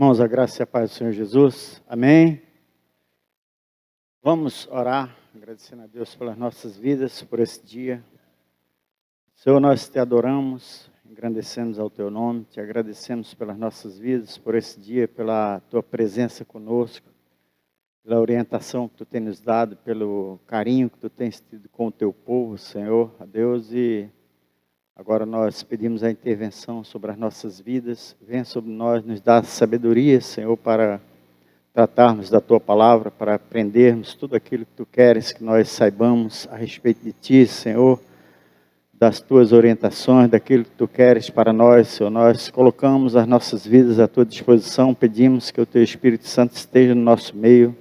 Irmãos, a graça e a paz do Senhor Jesus. Amém. Vamos orar, agradecendo a Deus pelas nossas vidas, por esse dia. Senhor, nós te adoramos, engrandecemos ao teu nome, te agradecemos pelas nossas vidas, por esse dia, pela tua presença conosco, pela orientação que tu tens nos dado, pelo carinho que tu tens tido com o teu povo, Senhor, a Deus. E agora nós pedimos a intervenção sobre as nossas vidas. Venha sobre nós, nos dá sabedoria, Senhor, para tratarmos da Tua palavra, para aprendermos tudo aquilo que Tu queres que nós saibamos a respeito de Ti, Senhor, das Tuas orientações, daquilo que Tu queres para nós, Senhor. Nós colocamos as nossas vidas à Tua disposição, pedimos que o Teu Espírito Santo esteja no nosso meio.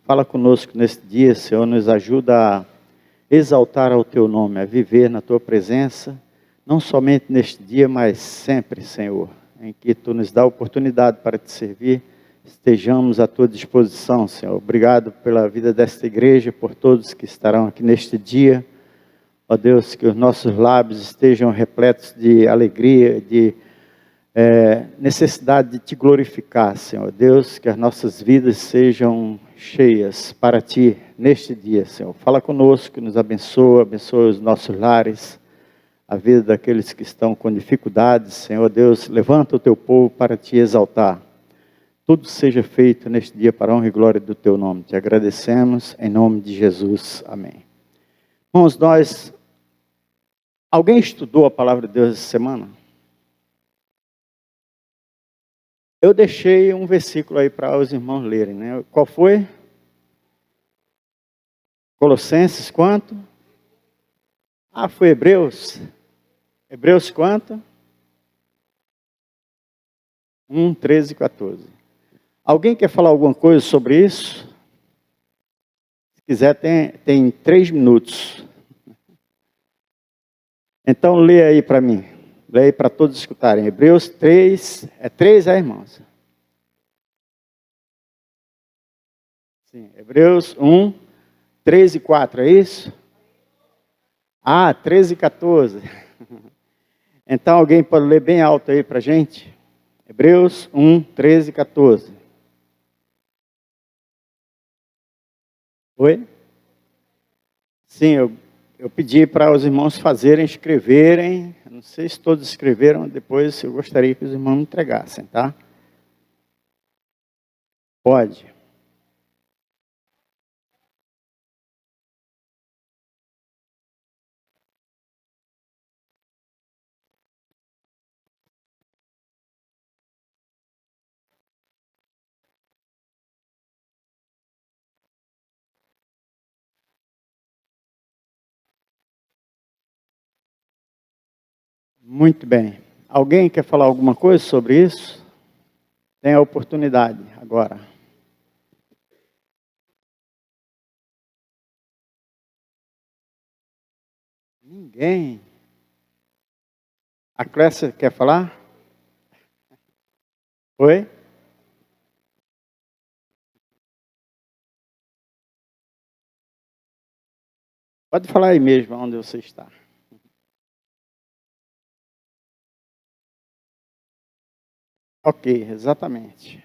Fala conosco neste dia, Senhor, nos ajuda a exaltar ao Teu nome, a viver na Tua presença, não somente neste dia, mas sempre, Senhor, em que Tu nos dá a oportunidade para Te servir, estejamos à Tua disposição, Senhor. Obrigado pela vida desta igreja, por todos que estarão aqui neste dia. Ó Deus, que os nossos lábios estejam repletos de alegria, de necessidade de Te glorificar, Senhor. Deus, que as nossas vidas sejam cheias para Ti neste dia, Senhor. Fala conosco, nos abençoa, abençoa os nossos lares, a vida daqueles que estão com dificuldades, Senhor Deus, levanta o Teu povo para Te exaltar. Tudo seja feito neste dia para a honra e glória do Teu nome. Te agradecemos em nome de Jesus. Amém. Irmãos, alguém estudou a palavra de Deus essa semana? Eu deixei um versículo aí para os irmãos lerem, né? Qual foi? Colossenses quanto? Foi Hebreus. Hebreus quanto? 1, 13 e 14. Alguém quer falar alguma coisa sobre isso? Se quiser, tem 3 minutos. Então, lê aí para mim. Lê aí para todos escutarem. Hebreus 3. É 3, irmãos? Sim. Hebreus 1, 3 e 4, é isso? 13 e 14. Então, alguém pode ler bem alto aí para a gente? Hebreus 1, 13 e 14. Oi? Sim, eu pedi para os irmãos escreverem. Não sei se todos escreveram, depois eu gostaria que os irmãos me entregassem, tá? Pode. Muito bem. Alguém quer falar alguma coisa sobre isso? Tem a oportunidade agora. Ninguém. A Clécia quer falar? Oi? Pode falar aí mesmo, onde você está. Ok, exatamente.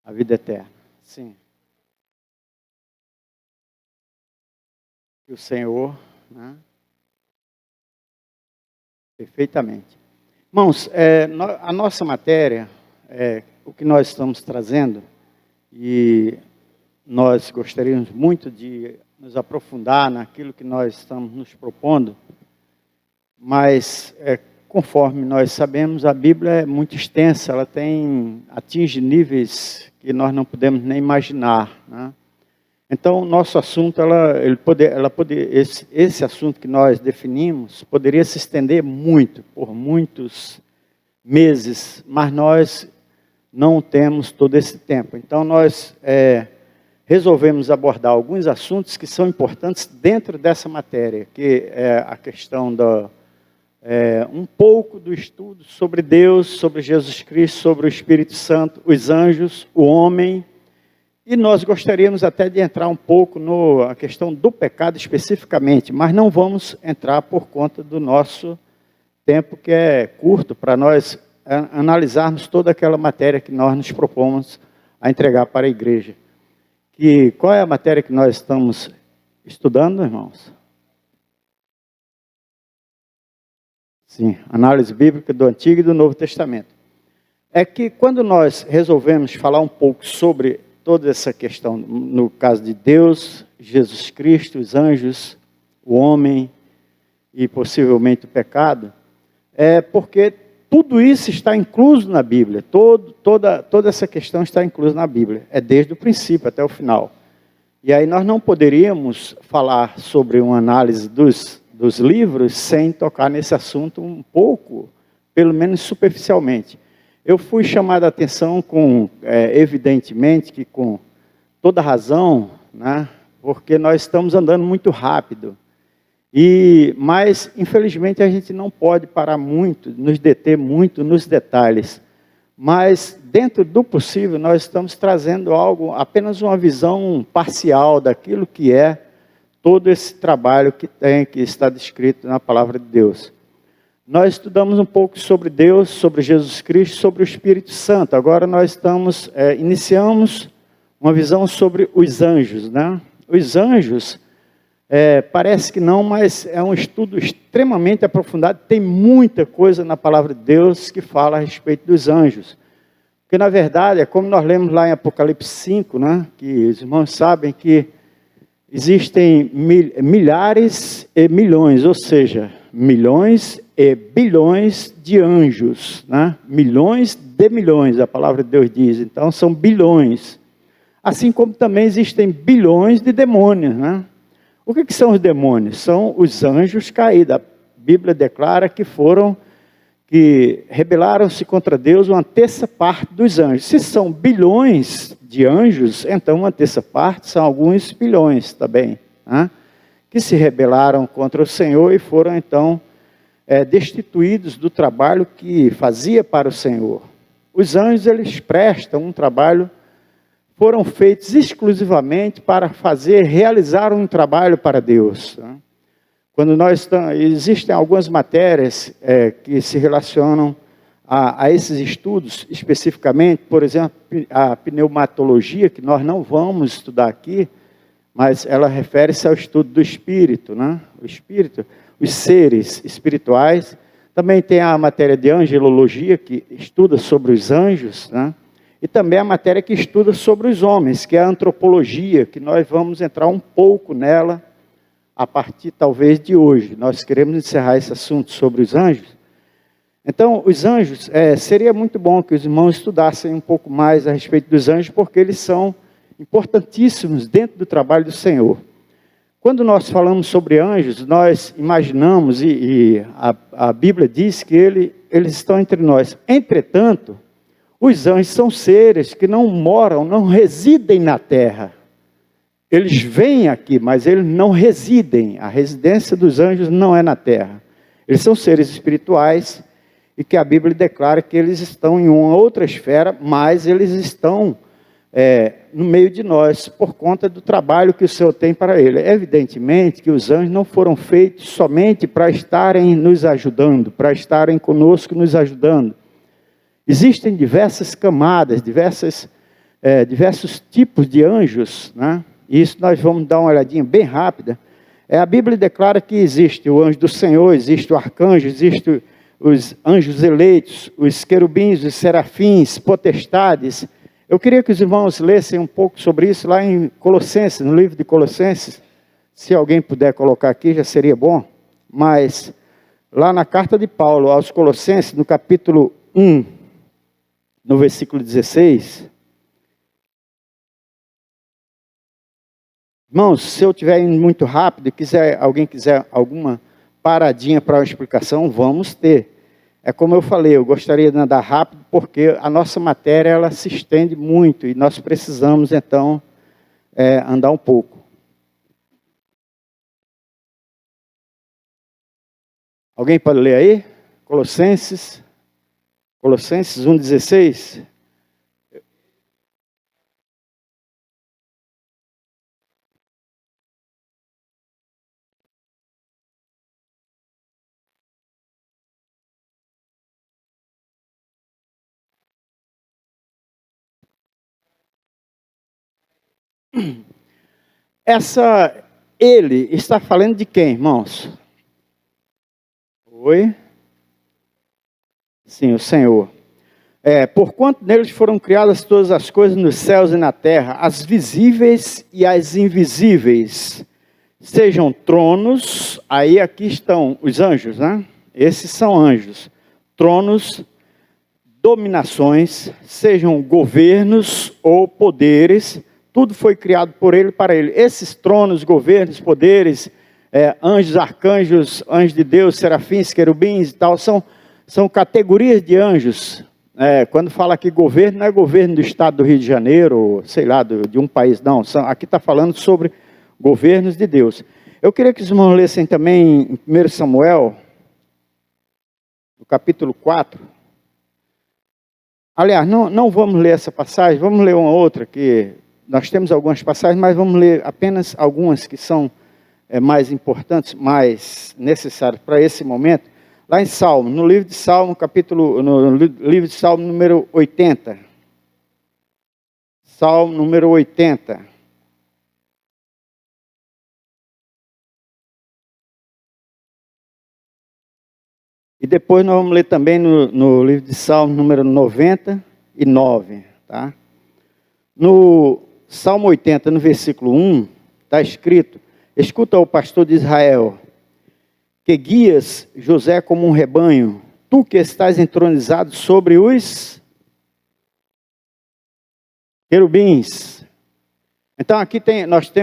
A vida eterna. Sim. E o Senhor, né? Perfeitamente. Irmãos, a nossa matéria, o que nós estamos trazendo, e nós gostaríamos muito de nos aprofundar naquilo que nós estamos nos propondo, mas, conforme nós sabemos, a Bíblia é muito extensa, ela atinge níveis que nós não podemos nem imaginar, né? Então, o nosso assunto, esse assunto que nós definimos, poderia se estender muito, por muitos meses, mas nós não temos todo esse tempo. Então, nós resolvemos abordar alguns assuntos que são importantes dentro dessa matéria, que é a questão um pouco do estudo sobre Deus, sobre Jesus Cristo, sobre o Espírito Santo, os anjos, o homem. E nós gostaríamos até de entrar um pouco na questão do pecado especificamente, mas não vamos entrar por conta do nosso tempo, que é curto, para nós analisarmos toda aquela matéria que nós nos propomos a entregar para a igreja. Qual é a matéria que nós estamos estudando, irmãos? Sim, análise bíblica do Antigo e do Novo Testamento. É que quando nós resolvemos falar um pouco sobre toda essa questão, no caso de Deus, Jesus Cristo, os anjos, o homem e possivelmente o pecado, é porque tudo isso está incluso na Bíblia, toda essa questão está inclusa na Bíblia, é desde o princípio até o final. E aí nós não poderíamos falar sobre uma análise dos livros sem tocar nesse assunto um pouco, pelo menos superficialmente. Eu fui chamado a atenção evidentemente que com toda razão, né, porque nós estamos andando muito rápido. Mas, infelizmente, a gente não pode parar muito, nos deter muito nos detalhes. Mas, dentro do possível, nós estamos trazendo apenas uma visão parcial daquilo que é todo esse trabalho que está descrito na Palavra de Deus. Nós estudamos um pouco sobre Deus, sobre Jesus Cristo, sobre o Espírito Santo. Agora nós iniciamos uma visão sobre os anjos, né? Os anjos... parece que não, mas é um estudo extremamente aprofundado. Tem muita coisa na Palavra de Deus que fala a respeito dos anjos. Porque, na verdade, é como nós lemos lá em Apocalipse 5, né, que os irmãos sabem que existem milhares e milhões, ou seja, milhões e bilhões de anjos. Né? Milhões de milhões, a Palavra de Deus diz. Então, são bilhões. Assim como também existem bilhões de demônios, né? O que são os demônios? São os anjos caídos. A Bíblia declara que rebelaram-se contra Deus uma terça parte dos anjos. Se são bilhões de anjos, então uma terça parte são alguns bilhões também, né? Que se rebelaram contra o Senhor e foram então destituídos do trabalho que fazia para o Senhor. Os anjos, eles prestam um trabalho, foram feitos exclusivamente para realizar um trabalho para Deus. Quando existem algumas matérias que se relacionam a esses estudos especificamente, por exemplo, a pneumatologia, que nós não vamos estudar aqui, mas ela refere-se ao estudo do espírito, né? O espírito, os seres espirituais. Também tem a matéria de angelologia, que estuda sobre os anjos, né? E também a matéria que estuda sobre os homens, que é a antropologia, que nós vamos entrar um pouco nela a partir, talvez, de hoje. Nós queremos encerrar esse assunto sobre os anjos. Então, os anjos, seria muito bom que os irmãos estudassem um pouco mais a respeito dos anjos, porque eles são importantíssimos dentro do trabalho do Senhor. Quando nós falamos sobre anjos, nós imaginamos, e a Bíblia diz que eles estão entre nós. Entretanto, os anjos são seres que não moram, não residem na terra. Eles vêm aqui, mas eles não residem. A residência dos anjos não é na terra. Eles são seres espirituais e que a Bíblia declara que eles estão em uma outra esfera, mas eles estão no meio de nós por conta do trabalho que o Senhor tem para eles. Evidentemente que os anjos não foram feitos somente para estarem nos ajudando, para estarem conosco nos ajudando. Existem diversas camadas, diversos tipos de anjos, né? Isso nós vamos dar uma olhadinha bem rápida. A Bíblia declara que existe o anjo do Senhor, existe o arcanjo, existe os anjos eleitos, os querubins, os serafins, potestades. Eu queria que os irmãos lessem um pouco sobre isso lá em Colossenses, no livro de Colossenses. Se alguém puder colocar aqui, já seria bom. Mas lá na carta de Paulo aos Colossenses, no capítulo 1, no versículo 16. Irmãos, se eu estiver indo muito rápido e alguém quiser alguma paradinha para uma explicação, vamos ter. É como eu falei, eu gostaria de andar rápido porque a nossa matéria ela se estende muito e nós precisamos, então, andar um pouco. Alguém pode ler aí? Colossenses 1,16. Ele está falando de quem, irmãos? Oi? Sim, o Senhor. Porquanto neles foram criadas todas as coisas nos céus e na terra, as visíveis e as invisíveis, sejam tronos, aí aqui estão os anjos, né? Esses são anjos. Tronos, dominações, sejam governos ou poderes, tudo foi criado por ele e para ele. Esses tronos, governos, poderes, anjos, arcanjos, anjos de Deus, serafins, querubins e tal, são categorias de anjos. Quando fala aqui governo, não é governo do estado do Rio de Janeiro, ou, sei lá, de um país, não. Aqui está falando sobre governos de Deus. Eu queria que os irmãos lessem também em 1 Samuel, no capítulo 4. Aliás, não vamos ler essa passagem, vamos ler uma outra, que nós temos algumas passagens, mas vamos ler apenas algumas que são mais importantes, mais necessárias para esse momento. Lá em Salmo, no livro de Salmo, no livro de Salmo número 80. Salmo número 80. E depois nós vamos ler também no livro de Salmo número 99, tá? No Salmo 80, no versículo 1, está escrito: escuta, o pastor de Israel, que guias José como um rebanho, tu que estás entronizado sobre os querubins. Então aqui nós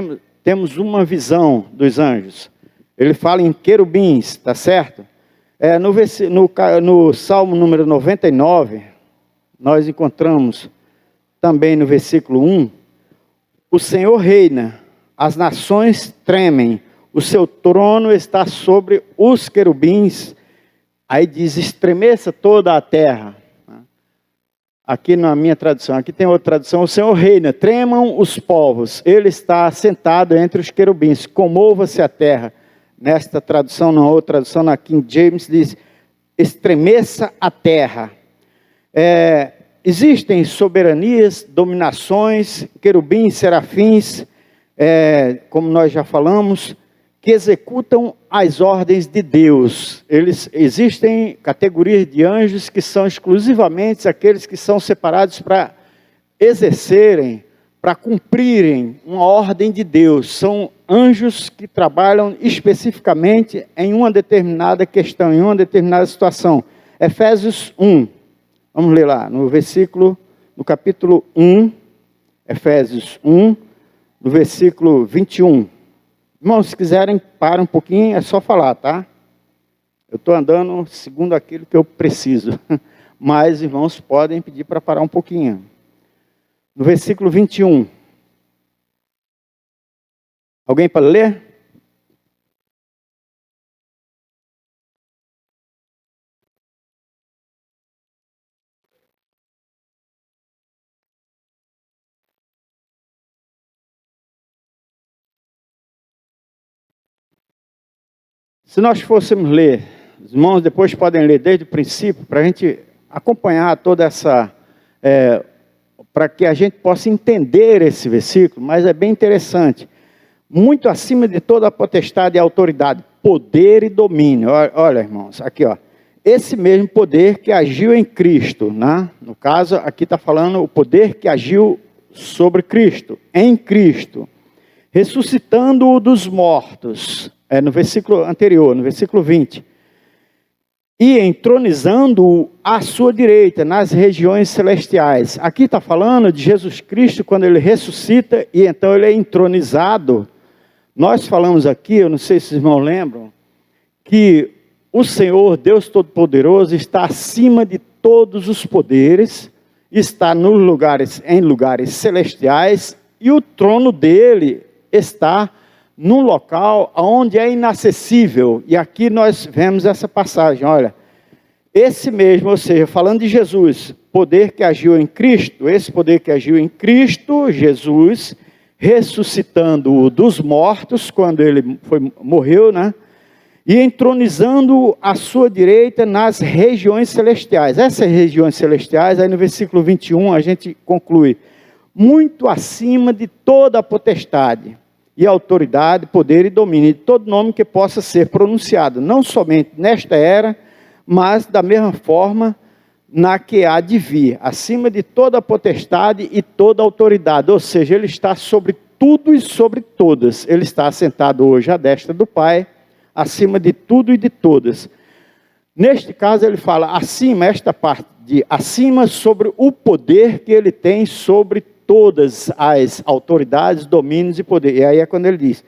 temos uma visão dos anjos. Ele fala em querubins, tá certo? No Salmo número 99, nós encontramos também no versículo 1, o Senhor reina, as nações tremem, o seu trono está sobre os querubins. Aí diz, estremeça toda a terra. Aqui na minha tradução, aqui tem outra tradução, o Senhor reina, tremam os povos, ele está sentado entre os querubins, comova-se a terra. Nesta tradução, na outra tradução, na King James, diz, estremeça a terra. Existem soberanias, dominações, querubins, serafins, como nós já falamos, que executam as ordens de Deus. Existem categorias de anjos que são exclusivamente aqueles que são separados para exercerem, para cumprirem uma ordem de Deus. São anjos que trabalham especificamente em uma determinada questão, em uma determinada situação. Efésios 1, vamos ler lá, no capítulo 1, Efésios 1, no versículo 21. Irmãos, se quiserem, para um pouquinho, é só falar, tá? Eu estou andando segundo aquilo que eu preciso. Mas, irmãos, podem pedir para parar um pouquinho. No versículo 21. Alguém para ler? Se nós fôssemos ler, os irmãos depois podem ler desde o princípio, para a gente acompanhar toda essa... para que a gente possa entender esse versículo, mas é bem interessante. Muito acima de toda a potestade e autoridade, poder e domínio. Olha, irmãos, aqui, ó. Esse mesmo poder que agiu em Cristo, né? No caso, aqui está falando o poder que agiu sobre Cristo, em Cristo, ressuscitando-o dos mortos. No versículo anterior, no versículo 20. E entronizando-o à sua direita, nas regiões celestiais. Aqui está falando de Jesus Cristo, quando ele ressuscita, e então ele é entronizado. Nós falamos aqui, eu não sei se os irmãos lembram, que o Senhor, Deus Todo-Poderoso, está acima de todos os poderes, está em lugares celestiais, e o trono dele está num local onde é inacessível. E aqui nós vemos essa passagem, olha, esse mesmo, ou seja, falando de Jesus, poder que agiu em Cristo, esse poder que agiu em Cristo, Jesus, ressuscitando-o dos mortos, quando ele morreu, né? E entronizando à sua direita nas regiões celestiais. Essas regiões celestiais, aí no versículo 21, a gente conclui, muito acima de toda a potestade, e autoridade, poder e domínio, de todo nome que possa ser pronunciado, não somente nesta era, mas da mesma forma na que há de vir, acima de toda a potestade e toda a autoridade, ou seja, ele está sobre tudo e sobre todas, ele está assentado hoje à destra do Pai, acima de tudo e de todas. Neste caso ele fala acima, esta parte de acima, sobre o poder que ele tem sobre todas as autoridades, domínios e poder. E aí é quando ele diz,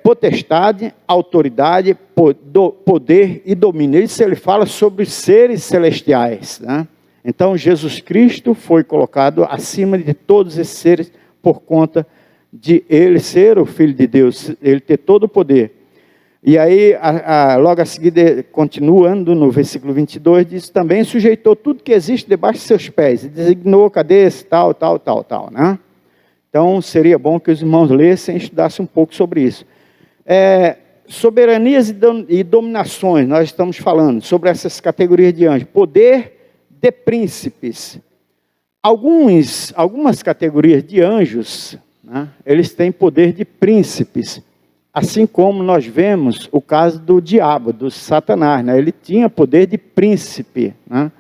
potestade, autoridade, poder e domínio. Isso ele fala sobre seres celestiais, né? Então Jesus Cristo foi colocado acima de todos esses seres por conta de ele ser o Filho de Deus, ele ter todo o poder. E aí, logo a seguir, continuando no versículo 22, diz, também sujeitou tudo que existe debaixo de seus pés, e designou cadeias, tal, né? Então, seria bom que os irmãos lessem e estudassem um pouco sobre isso. Soberanias e dominações, nós estamos falando sobre essas categorias de anjos. Poder de príncipes. Algumas categorias de anjos, né, eles têm poder de príncipes. Assim como nós vemos o caso do diabo, do Satanás, né? Ele tinha poder de príncipe, né?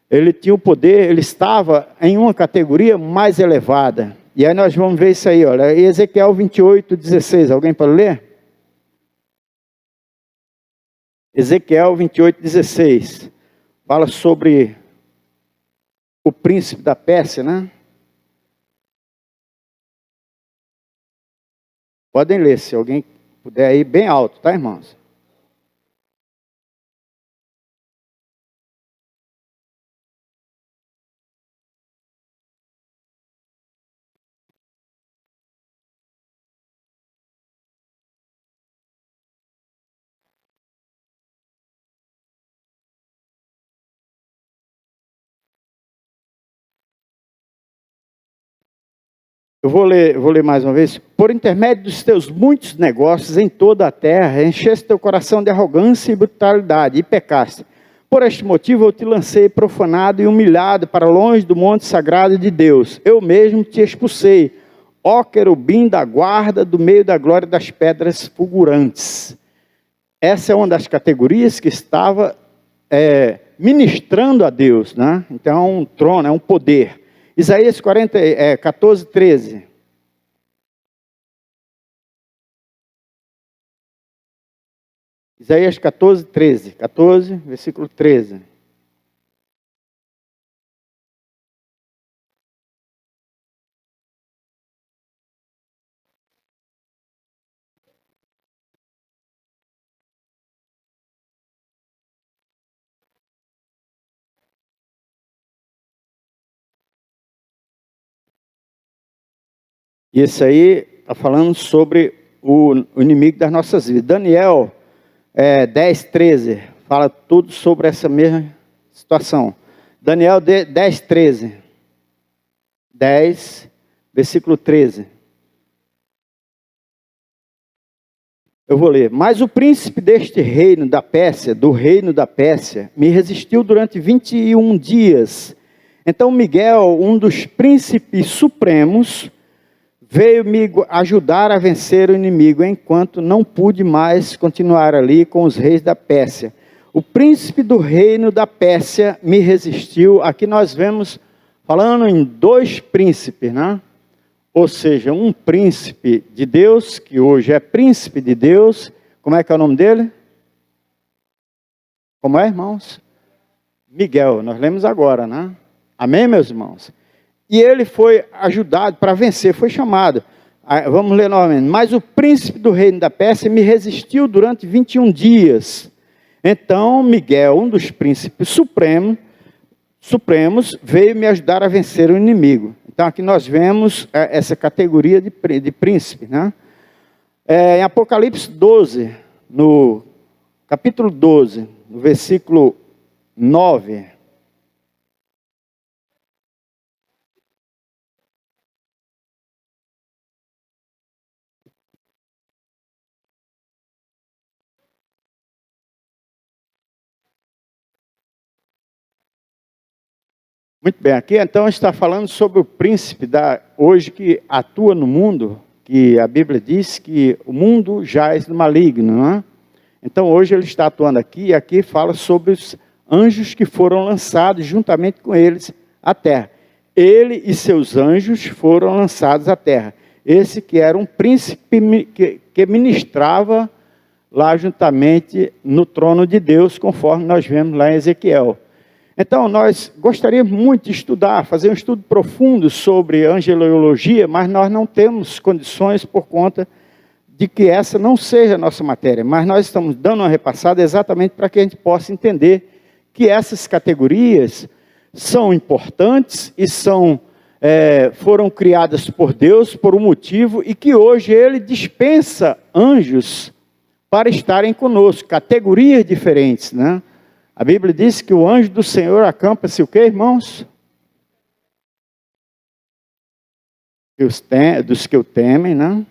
Ele tinha o poder, ele estava em uma categoria mais elevada. E aí nós vamos ver isso aí, olha, Ezequiel 28, 16, alguém pode ler? Ezequiel 28, 16, fala sobre o príncipe da Pérsia, né? Podem ler, se alguém puder ir bem alto, tá, irmãos? Eu vou ler mais uma vez. Por intermédio dos teus muitos negócios em toda a terra, encheste teu coração de arrogância e brutalidade, e pecaste. Por este motivo eu te lancei profanado e humilhado para longe do monte sagrado de Deus. Eu mesmo te expulsei, ó querubim da guarda, do meio da glória das pedras fulgurantes. Essa é uma das categorias que estava ministrando a Deus, né? Então é um trono, é um poder. Isaías 14, 13. Isaías 14, 13. 14, versículo 13. E esse aí está falando sobre o inimigo das nossas vidas. Daniel 10, 13, fala tudo sobre essa mesma situação. Daniel 10, 13. 10, versículo 13. Eu vou ler. Mas o príncipe deste reino da Pérsia, do reino da Pérsia, me resistiu durante 21 dias. Então Miguel, um dos príncipes supremos, veio me ajudar a vencer o inimigo, enquanto não pude mais continuar ali com os reis da Pérsia. O príncipe do reino da Pérsia me resistiu. Aqui nós vemos, falando em dois príncipes, né? Ou seja, um príncipe de Deus, que hoje é príncipe de Deus. Como é que é o nome dele? Como é, irmãos? Miguel, nós lemos agora, né? Amém, meus irmãos? E ele foi ajudado para vencer, foi chamado. Vamos ler novamente. Mas o príncipe do reino da Pérsia me resistiu durante 21 dias. Então Miguel, um dos príncipes supremos, veio me ajudar a vencer o inimigo. Então aqui nós vemos essa categoria de príncipe, né? Em Apocalipse 12, no capítulo 12, no versículo 9. Muito bem, aqui então está falando sobre o príncipe hoje que atua no mundo, que a Bíblia diz que o mundo jaz no maligno, não é? Então hoje ele está atuando aqui, e aqui fala sobre os anjos que foram lançados juntamente com eles à terra. Ele e seus anjos foram lançados à terra. Esse que era um príncipe que ministrava lá juntamente no trono de Deus, conforme nós vemos lá em Ezequiel. Então, nós gostaríamos muito de estudar, fazer um estudo profundo sobre angelologia, mas nós não temos condições por conta de que essa não seja a nossa matéria. Mas nós estamos dando uma repassada exatamente para que a gente possa entender que essas categorias são importantes e foram criadas por Deus por um motivo, e que hoje Ele dispensa anjos para estarem conosco, categorias diferentes, né? A Bíblia diz que o anjo do Senhor acampa-se o quê, irmãos? Dos que o temem, né?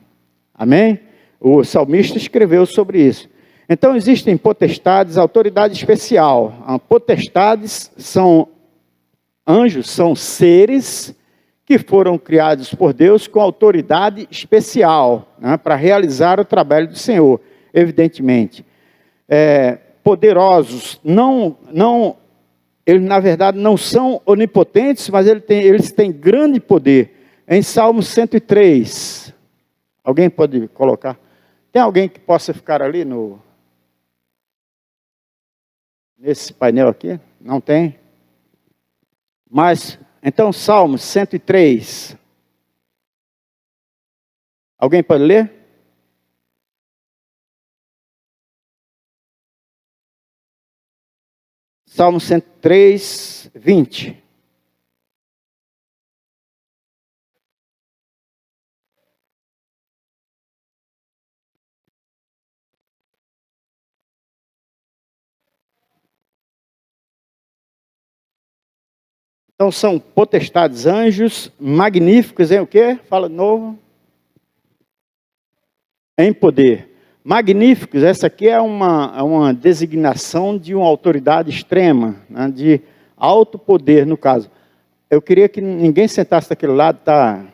Amém? O salmista escreveu sobre isso. Então existem potestades, autoridade especial. Potestades são anjos, são seres que foram criados por Deus com autoridade especial, né, para realizar o trabalho do Senhor, evidentemente. Poderosos, eles na verdade não são onipotentes, mas eles têm grande poder. Em Salmo 103, alguém pode colocar? Tem alguém que possa ficar ali nesse painel aqui? Não tem? Mas, então, Salmo 103. Alguém pode ler? Salmo 103, 20. Então são potestades, anjos, magníficos em o quê? Fala de novo. Em poder. Magníficos, essa aqui é uma designação de uma autoridade extrema, né, de alto poder, no caso. Eu queria que ninguém sentasse daquele lado, tá?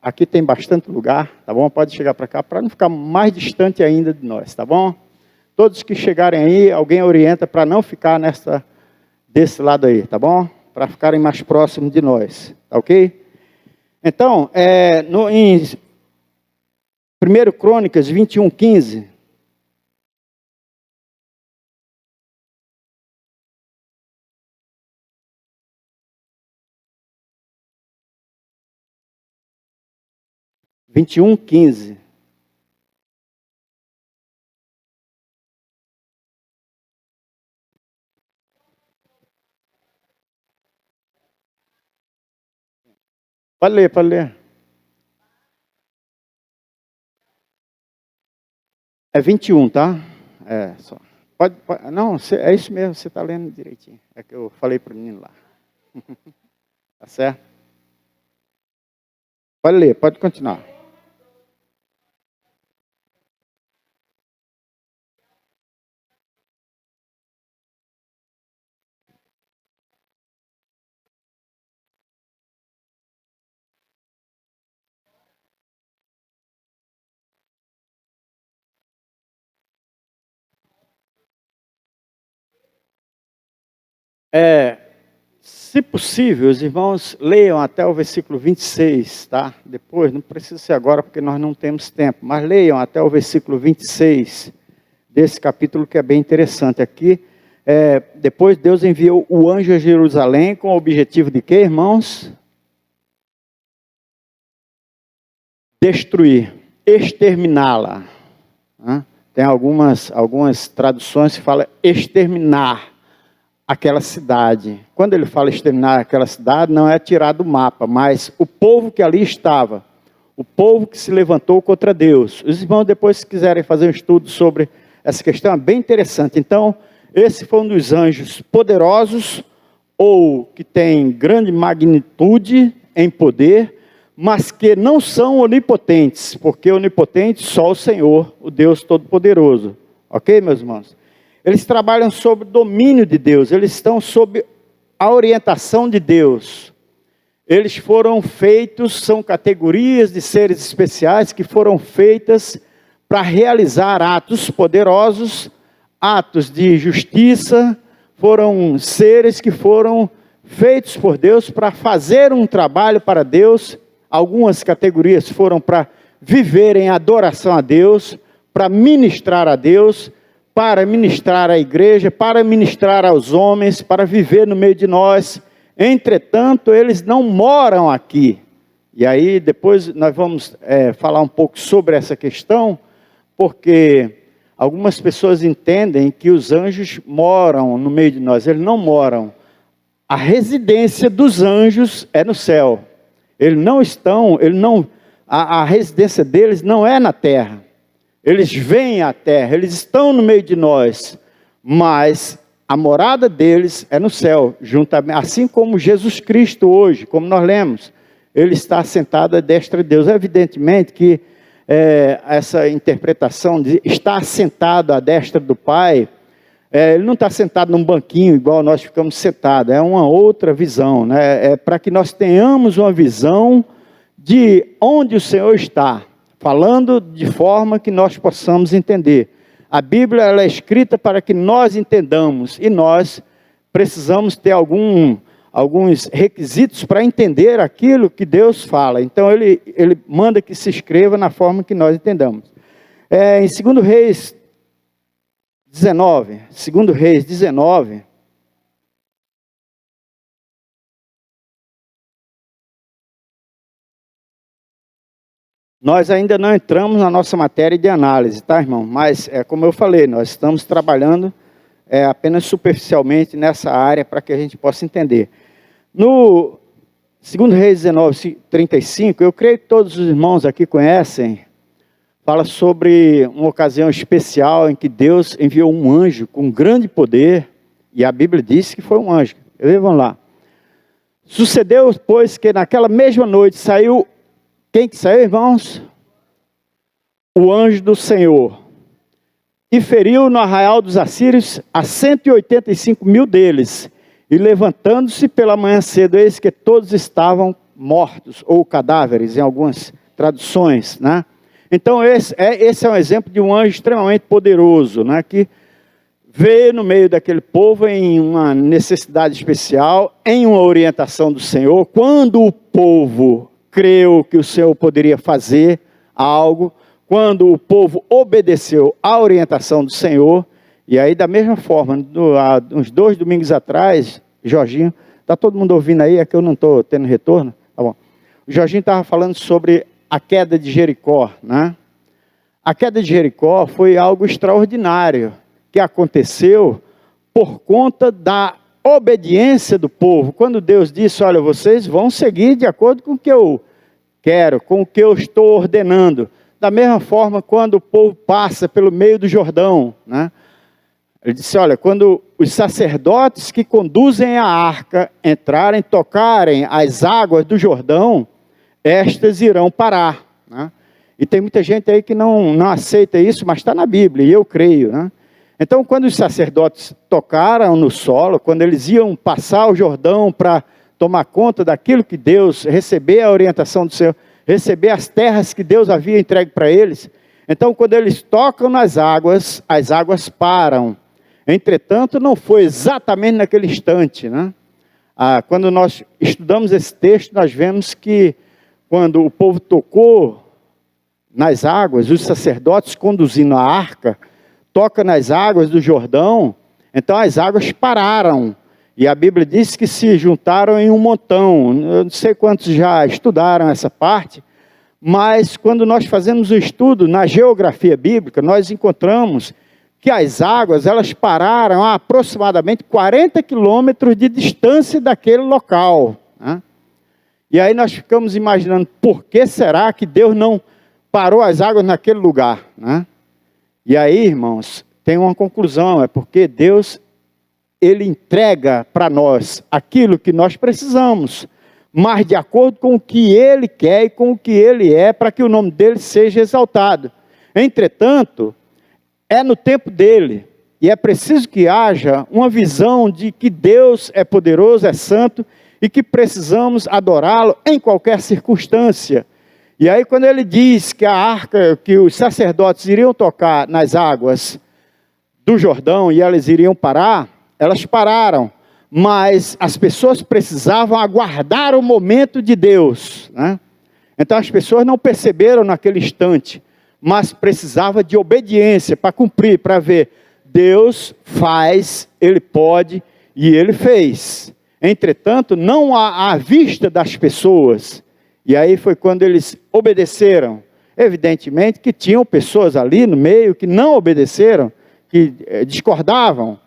Aqui tem bastante lugar, tá bom? Pode chegar para cá, para não ficar mais distante ainda de nós, tá bom? Todos que chegarem aí, alguém orienta para não ficar desse lado aí, tá bom? Para ficarem mais próximos de nós, tá ok? Então, em 1 Crônicas 21, 15. Vinte e um, 15. Pode ler, pode ler. É 21, tá? Só. Não, é isso mesmo, você está lendo direitinho. É que eu falei para o menino lá. Tá certo? Pode ler, pode continuar. Se possível, os irmãos leiam até o versículo 26, tá? Depois, não precisa ser agora porque nós não temos tempo, mas leiam até o versículo 26 desse capítulo, que é bem interessante. Aqui, depois Deus enviou o anjo a Jerusalém com o objetivo de quê, irmãos? Destruir, exterminá-la. Né? Tem algumas traduções que falam exterminar aquela cidade. Quando ele fala exterminar aquela cidade, não é tirar do mapa, mas o povo que ali estava, o povo que se levantou contra Deus. Os irmãos, depois, se quiserem fazer um estudo sobre essa questão, é bem interessante. Então, esse foi um dos anjos poderosos, ou que tem grande magnitude em poder, mas que não são onipotentes, porque onipotente só o Senhor, o Deus Todo-Poderoso. Ok, meus irmãos? Eles trabalham sob o domínio de Deus, eles estão sob a orientação de Deus. Eles foram feitos, são categorias de seres especiais que foram feitas para realizar atos poderosos, atos de justiça. Foram seres que foram feitos por Deus para fazer um trabalho para Deus. Algumas categorias foram para viver em adoração a Deus, para ministrar a Deus, para ministrar à igreja, para ministrar aos homens, para viver no meio de nós. Entretanto, eles não moram aqui. E aí depois nós vamos falar um pouco sobre essa questão, porque algumas pessoas entendem que os anjos moram no meio de nós. Eles não moram. A residência dos anjos é no céu. Eles não estão, a residência deles não é na terra. Eles vêm à terra, eles estão no meio de nós, mas a morada deles é no céu, juntamente, assim como Jesus Cristo hoje, como nós lemos, ele está sentado à destra de Deus. Evidentemente que essa interpretação de estar sentado à destra do Pai, ele não está sentado num banquinho igual nós ficamos sentados, é uma outra visão, né? É para que nós tenhamos uma visão de onde o Senhor está, falando de forma que nós possamos entender. A Bíblia ela é escrita para que nós entendamos, e nós precisamos ter alguns requisitos para entender aquilo que Deus fala. Então ele manda que se escreva na forma que nós entendamos. Em 2 Reis 19, nós ainda não entramos na nossa matéria de análise, tá, irmão? Mas, como eu falei, nós estamos trabalhando apenas superficialmente nessa área para que a gente possa entender. No 2 Reis 19, 35, eu creio que todos os irmãos aqui conhecem, fala sobre uma ocasião especial em que Deus enviou um anjo com grande poder, e a Bíblia diz que foi um anjo. Vamos lá. Sucedeu, pois, que naquela mesma noite saiu. Quem que saiu, irmãos? O anjo do Senhor. E feriu no arraial dos assírios a 185.000 deles. E levantando-se pela manhã cedo, eis que todos estavam mortos, ou cadáveres, em algumas traduções, né? Então esse é um exemplo de um anjo extremamente poderoso, né? Que veio no meio daquele povo em uma necessidade especial, em uma orientação do Senhor. Quando o povo creu que o Senhor poderia fazer algo, quando o povo obedeceu à orientação do Senhor, e aí da mesma forma, há uns 2 domingos atrás, Jorginho, está todo mundo ouvindo aí, é que eu não estou tendo retorno? Tá bom. O Jorginho estava falando sobre a queda de Jericó, né? A queda de Jericó foi algo extraordinário, que aconteceu por conta da obediência do povo. Quando Deus disse, olha, vocês vão seguir de acordo com o que eu quero, com o que eu estou ordenando. Da mesma forma, quando o povo passa pelo meio do Jordão, né? Ele disse, olha, quando os sacerdotes que conduzem a arca entrarem, tocarem as águas do Jordão, estas irão parar, né? E tem muita gente aí que não aceita isso, mas está na Bíblia, e eu creio, né? Então, quando os sacerdotes tocaram no solo, quando eles iam passar o Jordão para tomar conta daquilo que Deus, receber a orientação do Senhor, receber as terras que Deus havia entregue para eles, então, quando eles tocam nas águas, as águas param. Entretanto, não foi exatamente naquele instante, né? Quando nós estudamos esse texto, nós vemos que quando o povo tocou nas águas, os sacerdotes conduzindo a arca, toca nas águas do Jordão, então as águas pararam. E a Bíblia diz que se juntaram em um montão. Eu não sei quantos já estudaram essa parte, mas quando nós fazemos o estudo na geografia bíblica, nós encontramos que as águas, elas pararam a aproximadamente 40 quilômetros de distância daquele local, né? E aí nós ficamos imaginando, por que será que Deus não parou as águas naquele lugar, né? E aí, irmãos, tem uma conclusão, é porque Deus, Ele entrega para nós aquilo que nós precisamos, mas de acordo com o que Ele quer e com o que Ele é, para que o nome dEle seja exaltado. Entretanto, é no tempo dEle, e é preciso que haja uma visão de que Deus é poderoso, é santo, e que precisamos adorá-lo em qualquer circunstância. E aí quando ele diz que a arca, que os sacerdotes iriam tocar nas águas do Jordão e elas iriam parar, elas pararam. Mas as pessoas precisavam aguardar o momento de Deus, né? Então as pessoas não perceberam naquele instante, mas precisava de obediência para cumprir, para ver. Deus faz, Ele pode e Ele fez. Entretanto, não à vista das pessoas. E aí foi quando eles obedeceram. Evidentemente que tinham pessoas ali no meio que não obedeceram, que discordavam.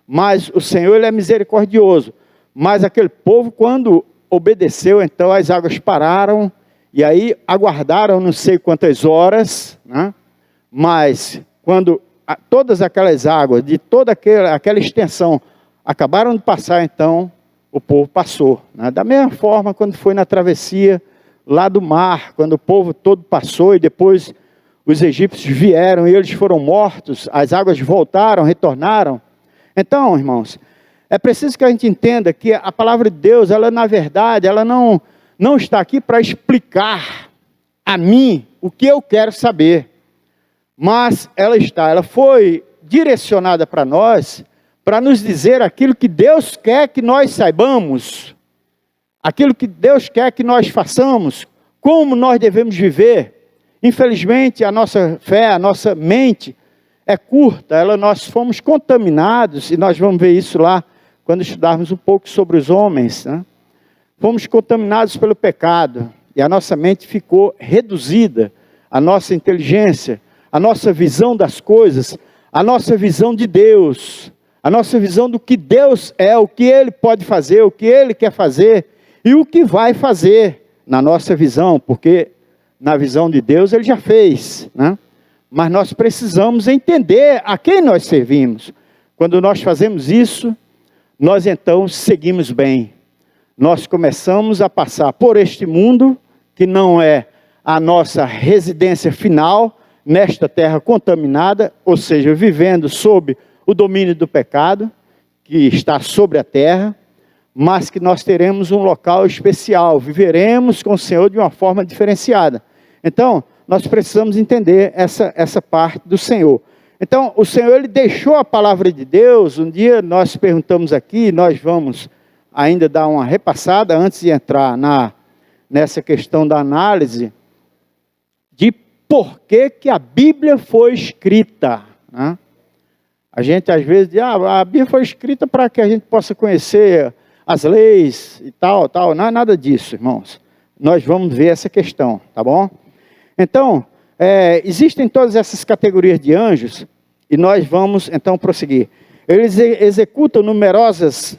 Mas o Senhor, Ele é misericordioso. Mas aquele povo, quando obedeceu, então as águas pararam. E aí aguardaram não sei quantas horas, né? Mas quando todas aquelas águas, de toda aquela extensão, acabaram de passar, então o povo passou, né? Da mesma forma quando foi na travessia lá do mar, quando o povo todo passou e depois os egípcios vieram e eles foram mortos, as águas voltaram, retornaram. Então, irmãos, é preciso que a gente entenda que a palavra de Deus, ela na verdade, ela não está aqui para explicar a mim o que eu quero saber, mas ela foi direcionada para nós, para nos dizer aquilo que Deus quer que nós saibamos, aquilo que Deus quer que nós façamos, como nós devemos viver. Infelizmente, a nossa fé, a nossa mente é curta, nós fomos contaminados, e nós vamos ver isso lá, quando estudarmos um pouco sobre os homens, né? Fomos contaminados pelo pecado, e a nossa mente ficou reduzida, a nossa inteligência, a nossa visão das coisas, a nossa visão de Deus, a nossa visão do que Deus é, o que Ele pode fazer, o que Ele quer fazer, e o que vai fazer na nossa visão, porque na visão de Deus Ele já fez, né? Mas nós precisamos entender a quem nós servimos. Quando nós fazemos isso, nós então seguimos bem. Nós começamos a passar por este mundo, que não é a nossa residência final, nesta terra contaminada, ou seja, vivendo sob o domínio do pecado, que está sobre a terra, mas que nós teremos um local especial, viveremos com o Senhor de uma forma diferenciada. Então, nós precisamos entender essa parte do Senhor. Então, o Senhor, Ele deixou a palavra de Deus. Um dia nós perguntamos aqui, nós vamos ainda dar uma repassada, antes de entrar nessa questão da análise, de por que a Bíblia foi escrita, né? A gente às vezes diz, a Bíblia foi escrita para que a gente possa conhecer as leis e tal. Não é nada disso, irmãos. Nós vamos ver essa questão, tá bom? Então, existem todas essas categorias de anjos, e nós vamos então prosseguir. Eles executam numerosas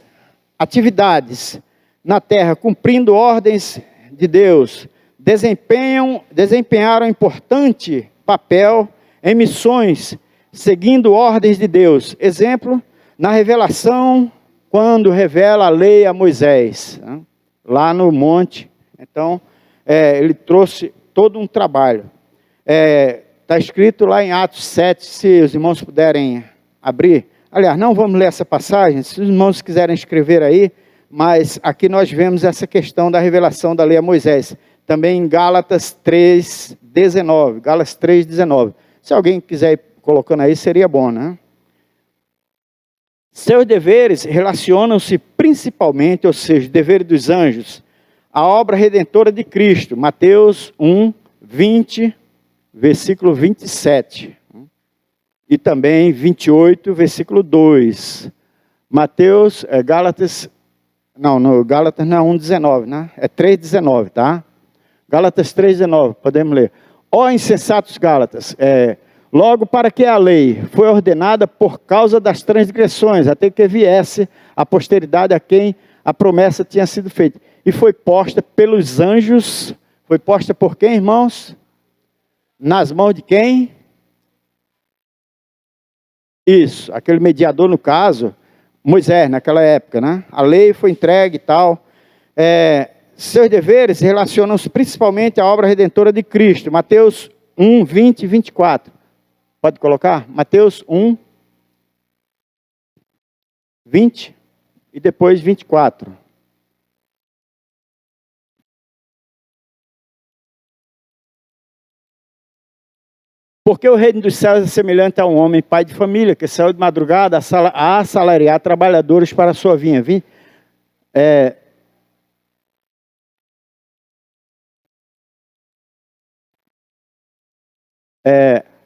atividades na terra, cumprindo ordens de Deus, desempenharam importante papel em missões, seguindo ordens de Deus. Exemplo, na revelação, quando revela a lei a Moisés, né? Lá no monte. Então, ele trouxe todo um trabalho. Está escrito lá em Atos 7, se os irmãos puderem abrir. Aliás, não vamos ler essa passagem, se os irmãos quiserem escrever aí, mas aqui nós vemos essa questão da revelação da lei a Moisés. Também em Gálatas 3:19. Gálatas 3:19. Se alguém quiser ir colocando aí, seria bom, né? Seus deveres relacionam-se principalmente, ou seja, o dever dos anjos, a obra redentora de Cristo. Mateus 1:20, versículo 27. E também 28, versículo 2. Gálatas não é 1:19, né? É 3:19, tá? Gálatas 3:19, podemos ler. Ó insensatos Gálatas, Logo, para que a lei foi ordenada por causa das transgressões, até que viesse a posteridade a quem a promessa tinha sido feita. E foi posta pelos anjos. Foi posta por quem, irmãos? Nas mãos de quem? Isso, aquele mediador, no caso, Moisés, naquela época, né? A lei foi entregue e tal. Seus deveres relacionam-se principalmente à obra redentora de Cristo. Mateus 1, 20 e 24. Pode colocar? Mateus 1, 20 e depois 24. Porque o reino dos céus é semelhante a um homem, pai de família, que saiu de madrugada a assalariar trabalhadores para a sua vinha.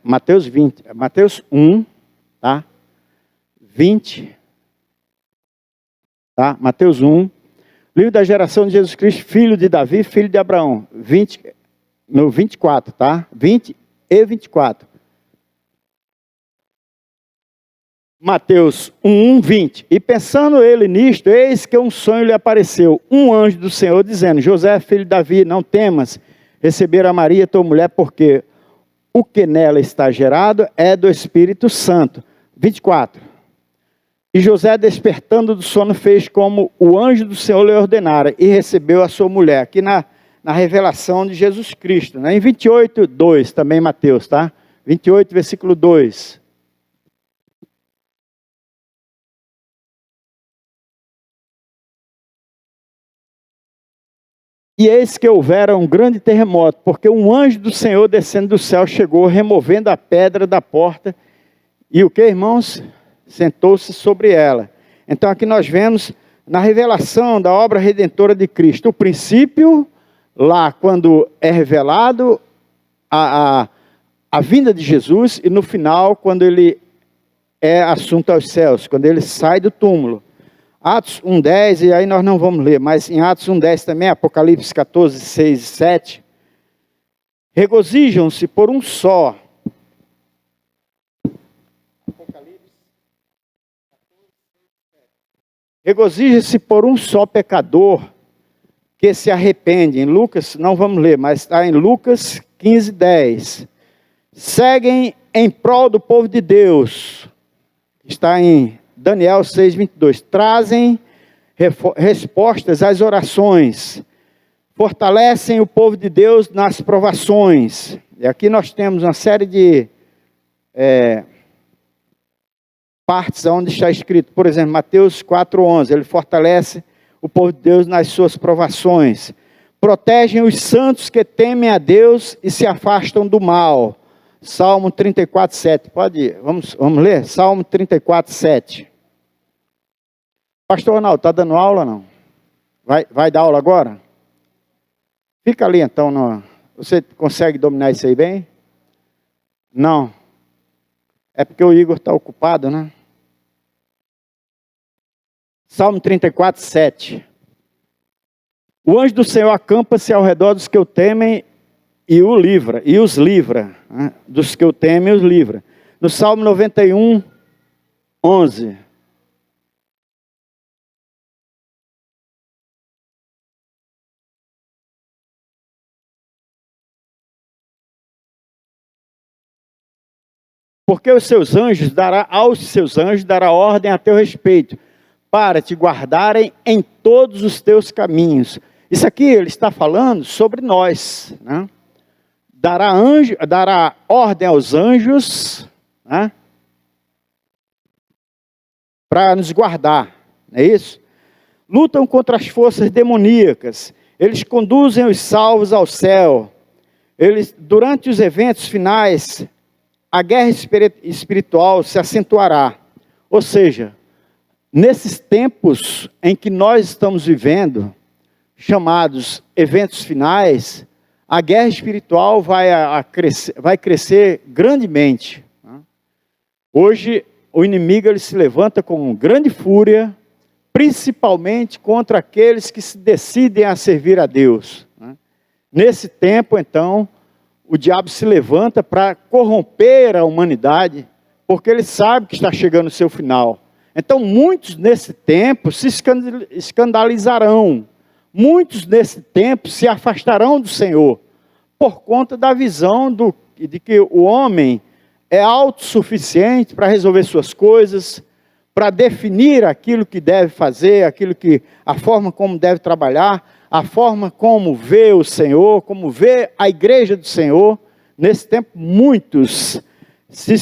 Mateus 20, Mateus 1, tá? 20, tá? Mateus 1, livro da geração de Jesus Cristo, filho de Davi, filho de Abraão, 24, tá? 20 e 24. Mateus 1, 20. E pensando ele nisto, eis que um sonho lhe apareceu, um anjo do Senhor, dizendo: José, filho de Davi, não temas receber a Maria, tua mulher, porque o que nela está gerado é do Espírito Santo. 24. E José, despertando do sono, fez como o anjo do Senhor lhe ordenara, e recebeu a sua mulher. Aqui na revelação de Jesus Cristo, né? Em 28, 2, também Mateus, tá? 28, versículo 2. E eis que houvera um grande terremoto, porque um anjo do Senhor descendo do céu chegou, removendo a pedra da porta, e o que, irmãos? Sentou-se sobre ela. Então aqui nós vemos, na revelação da obra redentora de Cristo, o princípio, lá quando é revelado a vinda de Jesus, e no final, quando ele é assunto aos céus, quando ele sai do túmulo. Atos 1:10, e aí nós não vamos ler, mas em Atos 1:10 também, Apocalipse 14, 6 e 7. Regozijam-se por um só. Regozija-se por um só pecador que se arrepende. Em Lucas, não vamos ler, mas está em Lucas 15:10. Seguem em prol do povo de Deus. Está em Daniel 6:22. Trazem respostas às orações. Fortalecem o povo de Deus nas provações. E aqui nós temos uma série de partes onde está escrito. Por exemplo, Mateus 4:11. Ele fortalece o povo de Deus nas suas provações. Protegem os santos que temem a Deus e se afastam do mal. Salmo 34:7. Pode ir. Vamos ler? Salmo 34:7. Pastor Ronaldo, está dando aula ou não? Vai dar aula agora? Fica ali então. Você consegue dominar isso aí bem? Não. É porque o Igor está ocupado, né? Salmo 34:7. O anjo do Senhor acampa-se ao redor dos que o temem e os livra. Né? Dos que o temem e os livra. No Salmo 91:11. Porque aos seus anjos dará ordem a teu respeito, para te guardarem em todos os teus caminhos. Isso aqui ele está falando sobre nós, né? Dará ordem aos anjos, né? Para nos guardar, não é isso? Lutam contra as forças demoníacas, eles conduzem os salvos ao céu. Durante os eventos finais, a guerra espiritual se acentuará. Ou seja, nesses tempos em que nós estamos vivendo, chamados eventos finais, a guerra espiritual vai crescer grandemente. Hoje, o inimigo ele se levanta com grande fúria, principalmente contra aqueles que se decidem a servir a Deus. Nesse tempo, então, o diabo se levanta para corromper a humanidade, porque ele sabe que está chegando o seu final. Então, muitos nesse tempo se escandalizarão. Muitos nesse tempo se afastarão do Senhor, por conta da visão de que o homem é autossuficiente para resolver suas coisas, para definir aquilo que deve fazer, a forma como deve trabalhar, a forma como vê o Senhor, como vê a igreja do Senhor. Nesse tempo, muitos se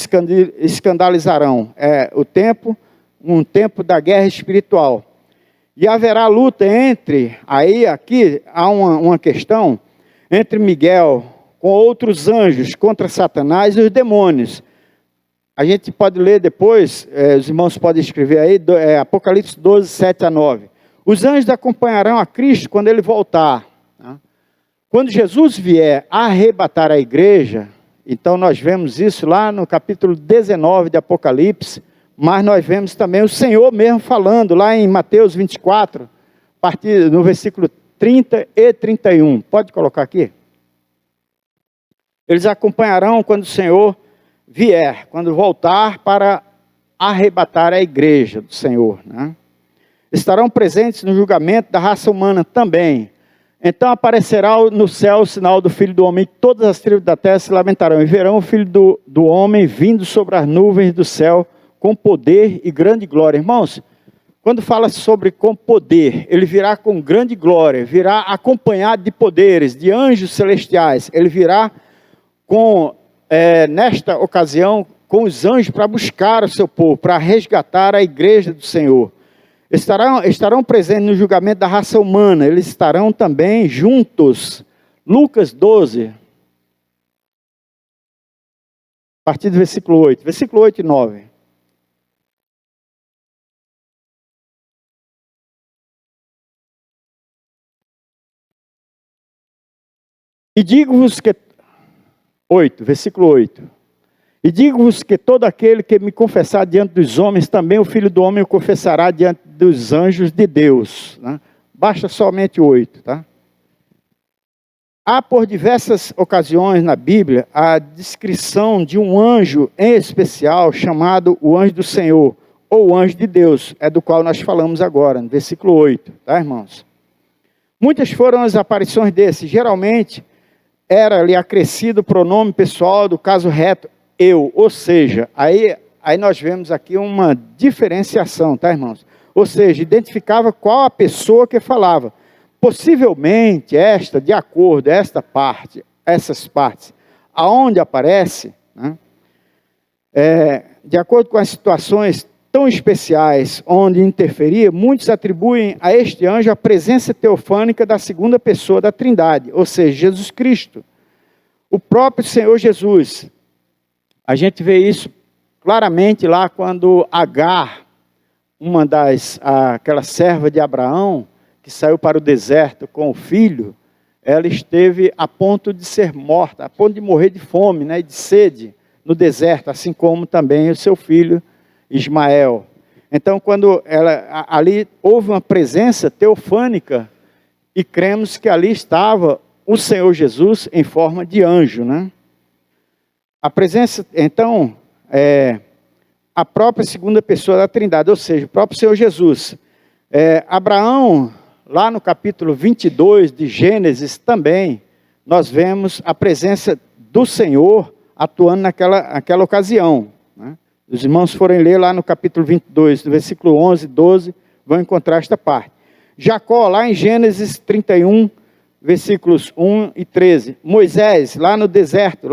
escandalizarão. É um tempo da guerra espiritual. E haverá luta aqui há uma questão, entre Miguel com outros anjos contra Satanás e os demônios. A gente pode ler depois, os irmãos podem escrever aí, Apocalipse 12, 7 a 9. Os anjos acompanharão a Cristo quando ele voltar. Tá? Quando Jesus vier arrebatar a igreja, então nós vemos isso lá no capítulo 19 de Apocalipse, mas nós vemos também o Senhor mesmo falando lá em Mateus 24, no versículo 30 e 31. Pode colocar aqui? Eles acompanharão quando o Senhor vier, quando voltar para arrebatar a igreja do Senhor. Né? Estarão presentes no julgamento da raça humana também. Então aparecerá no céu o sinal do Filho do Homem, e todas as tribos da terra se lamentarão, e verão o Filho do Homem vindo sobre as nuvens do céu, com poder e grande glória. Irmãos, quando fala sobre com poder, ele virá com grande glória, virá acompanhado de poderes, de anjos celestiais. Ele virá nesta ocasião, com os anjos para buscar o seu povo, para resgatar a igreja do Senhor. Estarão presentes no julgamento da raça humana, eles estarão também juntos. Lucas 12, a partir do versículo 8, versículo 8 e 9. E digo-vos que... 8, versículo 8. E digo-vos que todo aquele que me confessar diante dos homens, também o Filho do Homem o confessará diante dos anjos de Deus. Né? Basta somente 8, tá? Há por diversas ocasiões na Bíblia a descrição de um anjo em especial, chamado o anjo do Senhor, ou o anjo de Deus, é do qual nós falamos agora, no versículo 8, tá, irmãos? Muitas foram as aparições desse, geralmente era-lhe acrescido o pronome pessoal do caso reto, eu, ou seja, aí nós vemos aqui uma diferenciação, tá, irmãos? Ou seja, identificava qual a pessoa que falava. Possivelmente de acordo, essas partes, aonde aparece, né, de acordo com as situações tão especiais onde interferia, muitos atribuem a este anjo a presença teofânica da segunda pessoa da Trindade, ou seja, Jesus Cristo, o próprio Senhor Jesus. A gente vê isso claramente lá quando Agar, aquela serva de Abraão, que saiu para o deserto com o filho, ela esteve a ponto de ser morta, a ponto de morrer de fome, né, e de sede no deserto, assim como também o seu filho Ismael. Então, quando ali houve uma presença teofânica, e cremos que ali estava o Senhor Jesus em forma de anjo, né? A presença, então, a própria segunda pessoa da Trindade, ou seja, o próprio Senhor Jesus. Abraão, lá no capítulo 22 de Gênesis também, nós vemos a presença do Senhor atuando naquela ocasião. Né? Os irmãos forem ler lá no capítulo 22, do versículo 11 e 12, vão encontrar esta parte. Jacó, lá em Gênesis 31, versículos 1 e 13. Moisés, lá no deserto,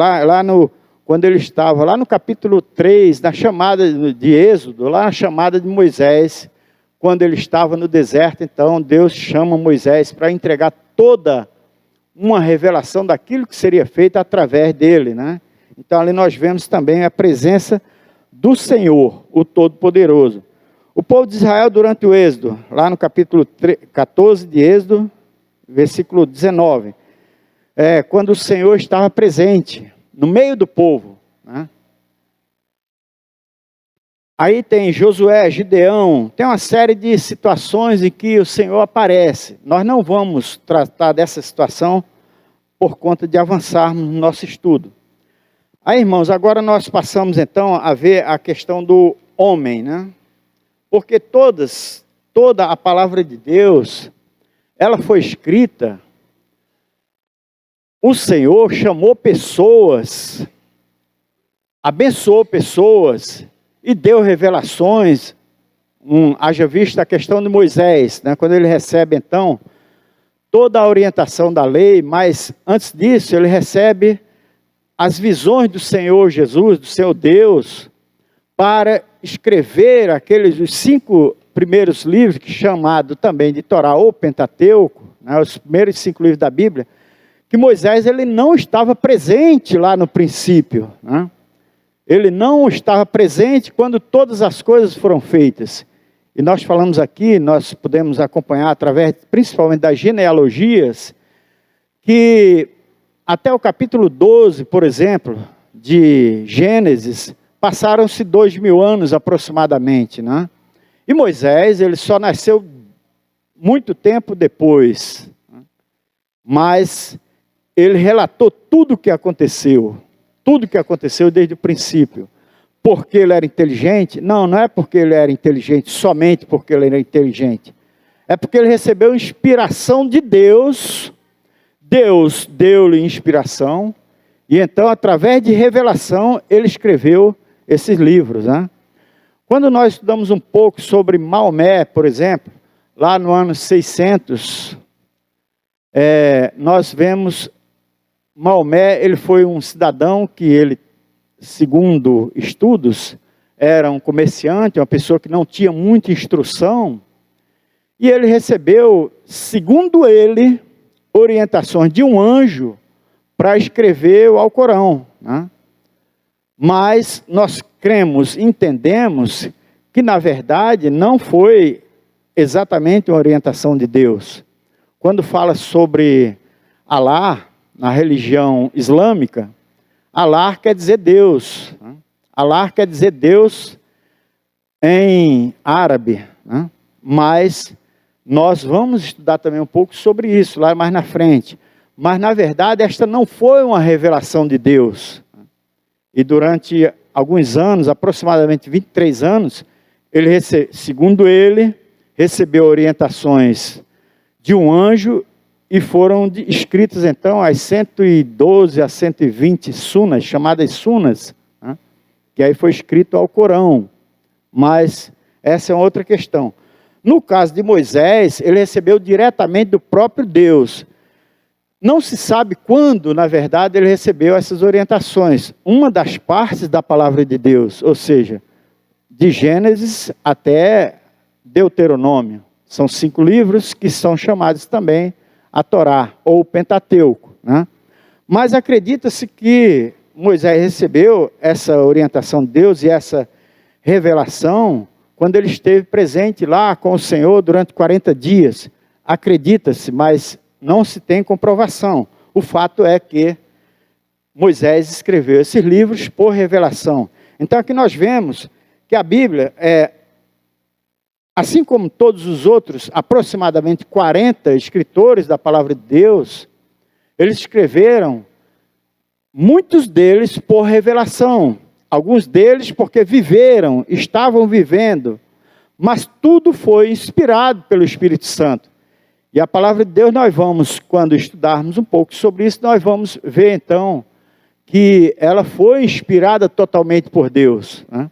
quando ele estava, lá no capítulo 3, na chamada de Êxodo, lá na chamada de Moisés, quando ele estava no deserto, então Deus chama Moisés para entregar toda uma revelação daquilo que seria feito através dele, né? Então ali nós vemos também a presença do Senhor, o Todo-Poderoso. O povo de Israel durante o Êxodo, lá no capítulo 14 de Êxodo, versículo 19, quando o Senhor estava presente no meio do povo, né? Aí tem Josué, Gideão, tem uma série de situações em que o Senhor aparece. Nós não vamos tratar dessa situação por conta de avançarmos no nosso estudo. Aí, irmãos, agora nós passamos então a ver a questão do homem, né? Porque toda a palavra de Deus, ela foi escrita, o Senhor chamou pessoas, abençoou pessoas e deu revelações. Haja visto a questão de Moisés, né? Quando ele recebe então toda a orientação da lei, mas antes disso ele recebe as visões do Senhor Jesus, do Senhor Deus, para escrever os 5 primeiros livros, que chamado também de Torá ou Pentateuco, né, os primeiros 5 livros da Bíblia, que Moisés ele não estava presente lá no princípio, né? Ele não estava presente quando todas as coisas foram feitas. E nós falamos aqui, nós podemos acompanhar através principalmente das genealogias, que até o capítulo 12, por exemplo, de Gênesis, passaram-se 2000 anos aproximadamente, né? E Moisés, ele só nasceu muito tempo depois, né? Mas ele relatou tudo o que aconteceu desde o princípio. Porque ele era inteligente? Não, não é porque ele era inteligente, somente porque ele era inteligente. É porque ele recebeu inspiração de Deus. Deus deu-lhe inspiração, e então, através de revelação, ele escreveu esses livros, né? Quando nós estudamos um pouco sobre Maomé, por exemplo, lá no ano 600, nós vemos Maomé, ele foi um cidadão que ele, segundo estudos, era um comerciante, uma pessoa que não tinha muita instrução, e ele recebeu, segundo ele, orientações de um anjo para escrever o Alcorão, né? Mas nós cremos, entendemos que na verdade não foi exatamente uma orientação de Deus. Quando fala sobre Alá, na religião islâmica, Alá quer dizer Deus, né? Alá quer dizer Deus em árabe, né? Mas nós vamos estudar também um pouco sobre isso, lá mais na frente. Mas, na verdade, esta não foi uma revelação de Deus. E durante alguns anos, aproximadamente 23 anos, ele, segundo ele, recebeu orientações de um anjo e foram escritas, então, as 112 a 120 sunas, chamadas sunas, né? Que aí foi escrito ao Corão. Mas essa é outra questão. No caso de Moisés, ele recebeu diretamente do próprio Deus. Não se sabe quando, na verdade, ele recebeu essas orientações. Uma das partes da palavra de Deus, ou seja, de Gênesis até Deuteronômio. São 5 livros que são chamados também a Torá, ou o Pentateuco, né? Mas acredita-se que Moisés recebeu essa orientação de Deus e essa revelação quando ele esteve presente lá com o Senhor durante 40 dias. Acredita-se, mas não se tem comprovação. O fato é que Moisés escreveu esses livros por revelação. Então aqui nós vemos que a Bíblia, assim como todos os outros, aproximadamente 40 escritores da palavra de Deus, eles escreveram, muitos deles por revelação. Alguns deles porque viveram, estavam vivendo, mas tudo foi inspirado pelo Espírito Santo. E a palavra de Deus, nós vamos, quando estudarmos um pouco sobre isso, nós vamos ver então que ela foi inspirada totalmente por Deus, né?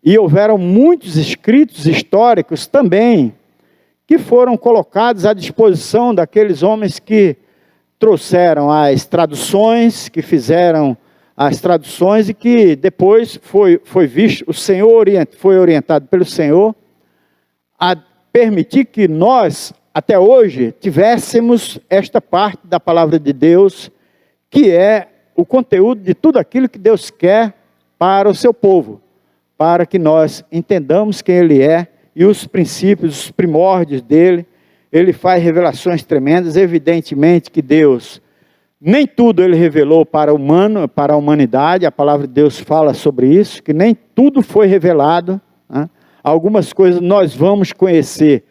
E houveram muitos escritos históricos também, que foram colocados à disposição daqueles homens que trouxeram as traduções, que fizeram as traduções e que depois foi visto, o Senhor foi orientado pelo Senhor a permitir que nós, até hoje, tivéssemos esta parte da palavra de Deus, que é o conteúdo de tudo aquilo que Deus quer para o seu povo, para que nós entendamos quem Ele é e os princípios, os primórdios dEle. Ele faz revelações tremendas, evidentemente que Deus, nem tudo Ele revelou para a humanidade, a palavra de Deus fala sobre isso, que nem tudo foi revelado, né? Algumas coisas nós vamos conhecer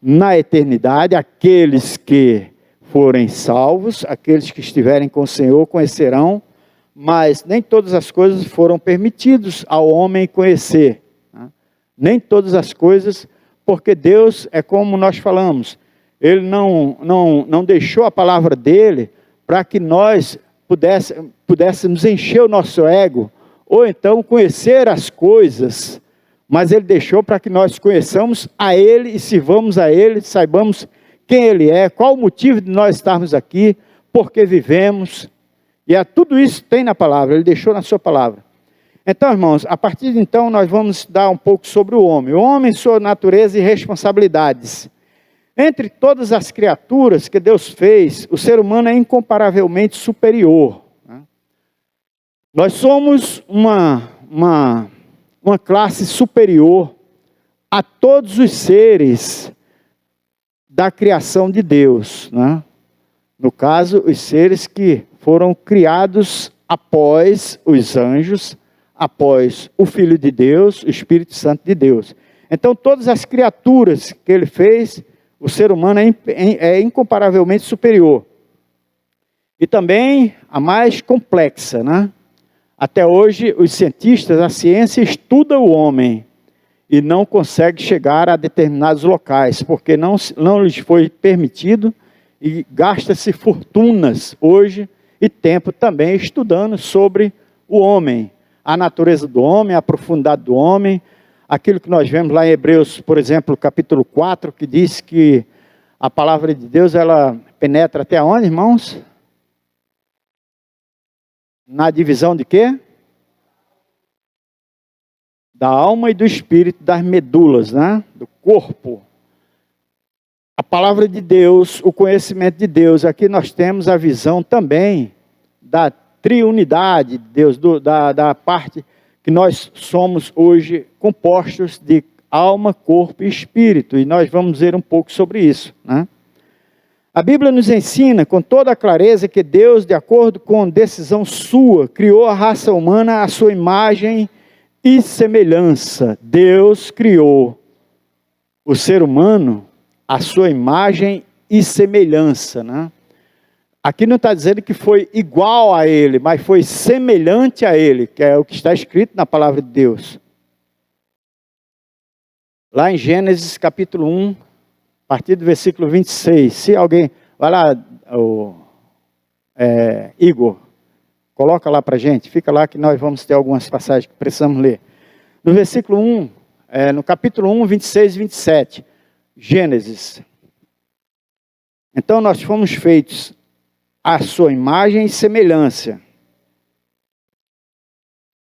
na eternidade, aqueles que forem salvos, aqueles que estiverem com o Senhor conhecerão, mas nem todas as coisas foram permitidas ao homem conhecer. Né? Nem todas as coisas, porque Deus, é como nós falamos, Ele não deixou a palavra dEle para que nós pudéssemos encher o nosso ego, ou então conhecer as coisas, mas Ele deixou para que nós conheçamos a Ele e sirvamos a Ele, saibamos quem Ele é, qual o motivo de nós estarmos aqui, por que vivemos, e tudo isso tem na palavra, Ele deixou na sua palavra. Então, irmãos, a partir de então nós vamos estudar um pouco sobre o homem, sua natureza e responsabilidades. Entre todas as criaturas que Deus fez, o ser humano é incomparavelmente superior. Né? Nós somos uma classe superior a todos os seres da criação de Deus. Né? No caso, os seres que foram criados após os anjos, após o Filho de Deus, o Espírito Santo de Deus. Então, todas as criaturas que Ele fez, o ser humano é incomparavelmente superior. E também a mais complexa, né? Até hoje, os cientistas, a ciência estuda o homem e não consegue chegar a determinados locais, porque não lhes foi permitido e gasta-se fortunas hoje e tempo também estudando sobre o homem, a natureza do homem, a profundidade do homem, aquilo que nós vemos lá em Hebreus, por exemplo, capítulo 4, que diz que a palavra de Deus, ela penetra até onde, irmãos? Na divisão de quê? Da alma e do espírito, das medulas, né? Do corpo. A palavra de Deus, o conhecimento de Deus, aqui nós temos a visão também da triunidade de Deus, da parte que nós somos hoje compostos de alma, corpo e espírito, e nós vamos ver um pouco sobre isso. Né? A Bíblia nos ensina com toda a clareza que Deus, de acordo com decisão sua, criou a raça humana à sua imagem e semelhança. Deus criou o ser humano à sua imagem e semelhança. Né? Aqui não está dizendo que foi igual a Ele, mas foi semelhante a Ele, que é o que está escrito na palavra de Deus. Lá em Gênesis capítulo 1, a partir do versículo 26. Se alguém, vai lá, Igor, coloca lá para a gente, fica lá que nós vamos ter algumas passagens que precisamos ler. No versículo 1, no capítulo 1, 26 e 27, Gênesis. Então nós fomos feitos à sua imagem e semelhança.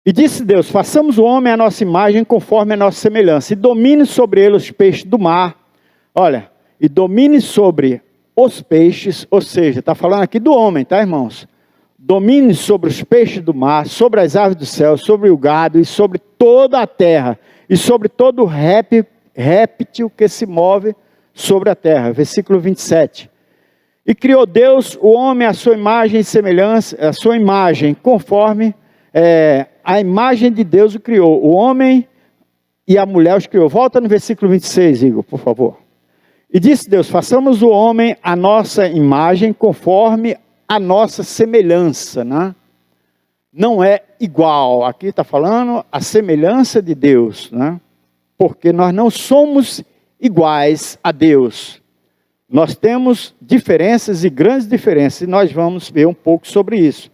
E disse Deus, façamos o homem à nossa imagem conforme a nossa semelhança, e domine sobre ele os peixes do mar. Olha, e domine sobre os peixes, ou seja, está falando aqui do homem, tá, irmãos? Domine sobre os peixes do mar, sobre as aves do céu, sobre o gado e sobre toda a terra, e sobre todo réptil que se move sobre a terra. Versículo 27. E criou Deus o homem à sua imagem e semelhança, a sua imagem, conforme a imagem de Deus o criou. O homem e a mulher os criou. Volta no versículo 26, Igor, por favor. E disse Deus, façamos o homem à nossa imagem, conforme a nossa semelhança. Né? Não é igual. Aqui está falando a semelhança de Deus. Né? Porque nós não somos iguais a Deus. Nós temos diferenças e grandes diferenças, e nós vamos ver um pouco sobre isso.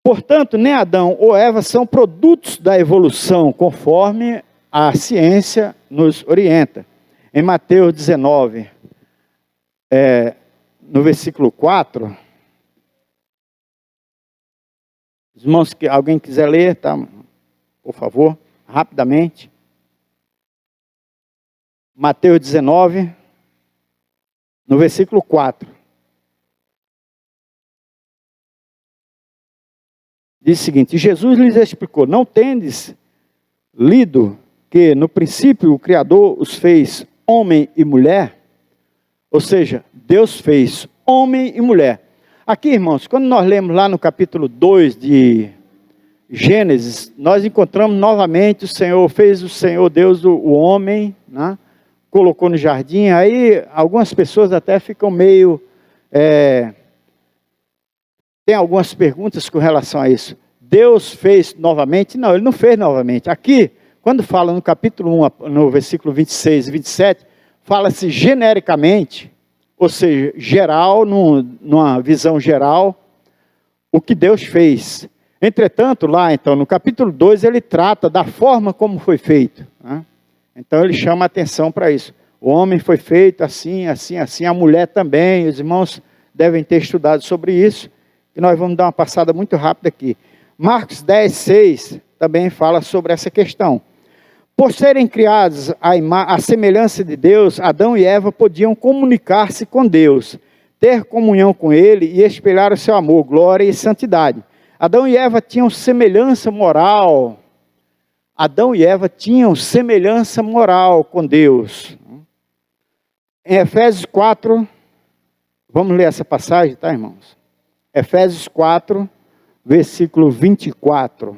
Portanto, nem Adão ou Eva são produtos da evolução, conforme a ciência nos orienta. Em Mateus 19, no versículo 4, irmãos, que alguém quiser ler, tá? Por favor, rapidamente. Mateus 19, no versículo 4. Diz o seguinte, Jesus lhes explicou, não tendes lido que no princípio o Criador os fez homem e mulher? Ou seja, Deus fez homem e mulher. Aqui, irmãos, quando nós lemos lá no capítulo 2 de Gênesis, nós encontramos novamente fez o Senhor Deus o homem, né? Colocou no jardim. Aí algumas pessoas até ficam meio Tem algumas perguntas com relação a isso. Deus fez novamente? Não, Ele não fez novamente. Aqui, quando fala no capítulo 1, no versículo 26 e 27, fala-se genericamente, ou seja, geral, numa visão geral, o que Deus fez. Entretanto, lá então, no capítulo 2, ele trata da forma como foi feito, né? Então ele chama a atenção para isso. O homem foi feito assim, assim, assim, a mulher também. Os irmãos devem ter estudado sobre isso, e nós vamos dar uma passada muito rápida aqui. Marcos 10, 6 também fala sobre essa questão. Por serem criados à semelhança de Deus, Adão e Eva podiam comunicar-se com Deus, ter comunhão com Ele e espelhar o seu amor, glória e santidade. Adão e Eva tinham semelhança moral. Adão e Eva tinham semelhança moral com Deus. Em Efésios 4, vamos ler essa passagem, tá, irmãos? Efésios 4, versículo 24.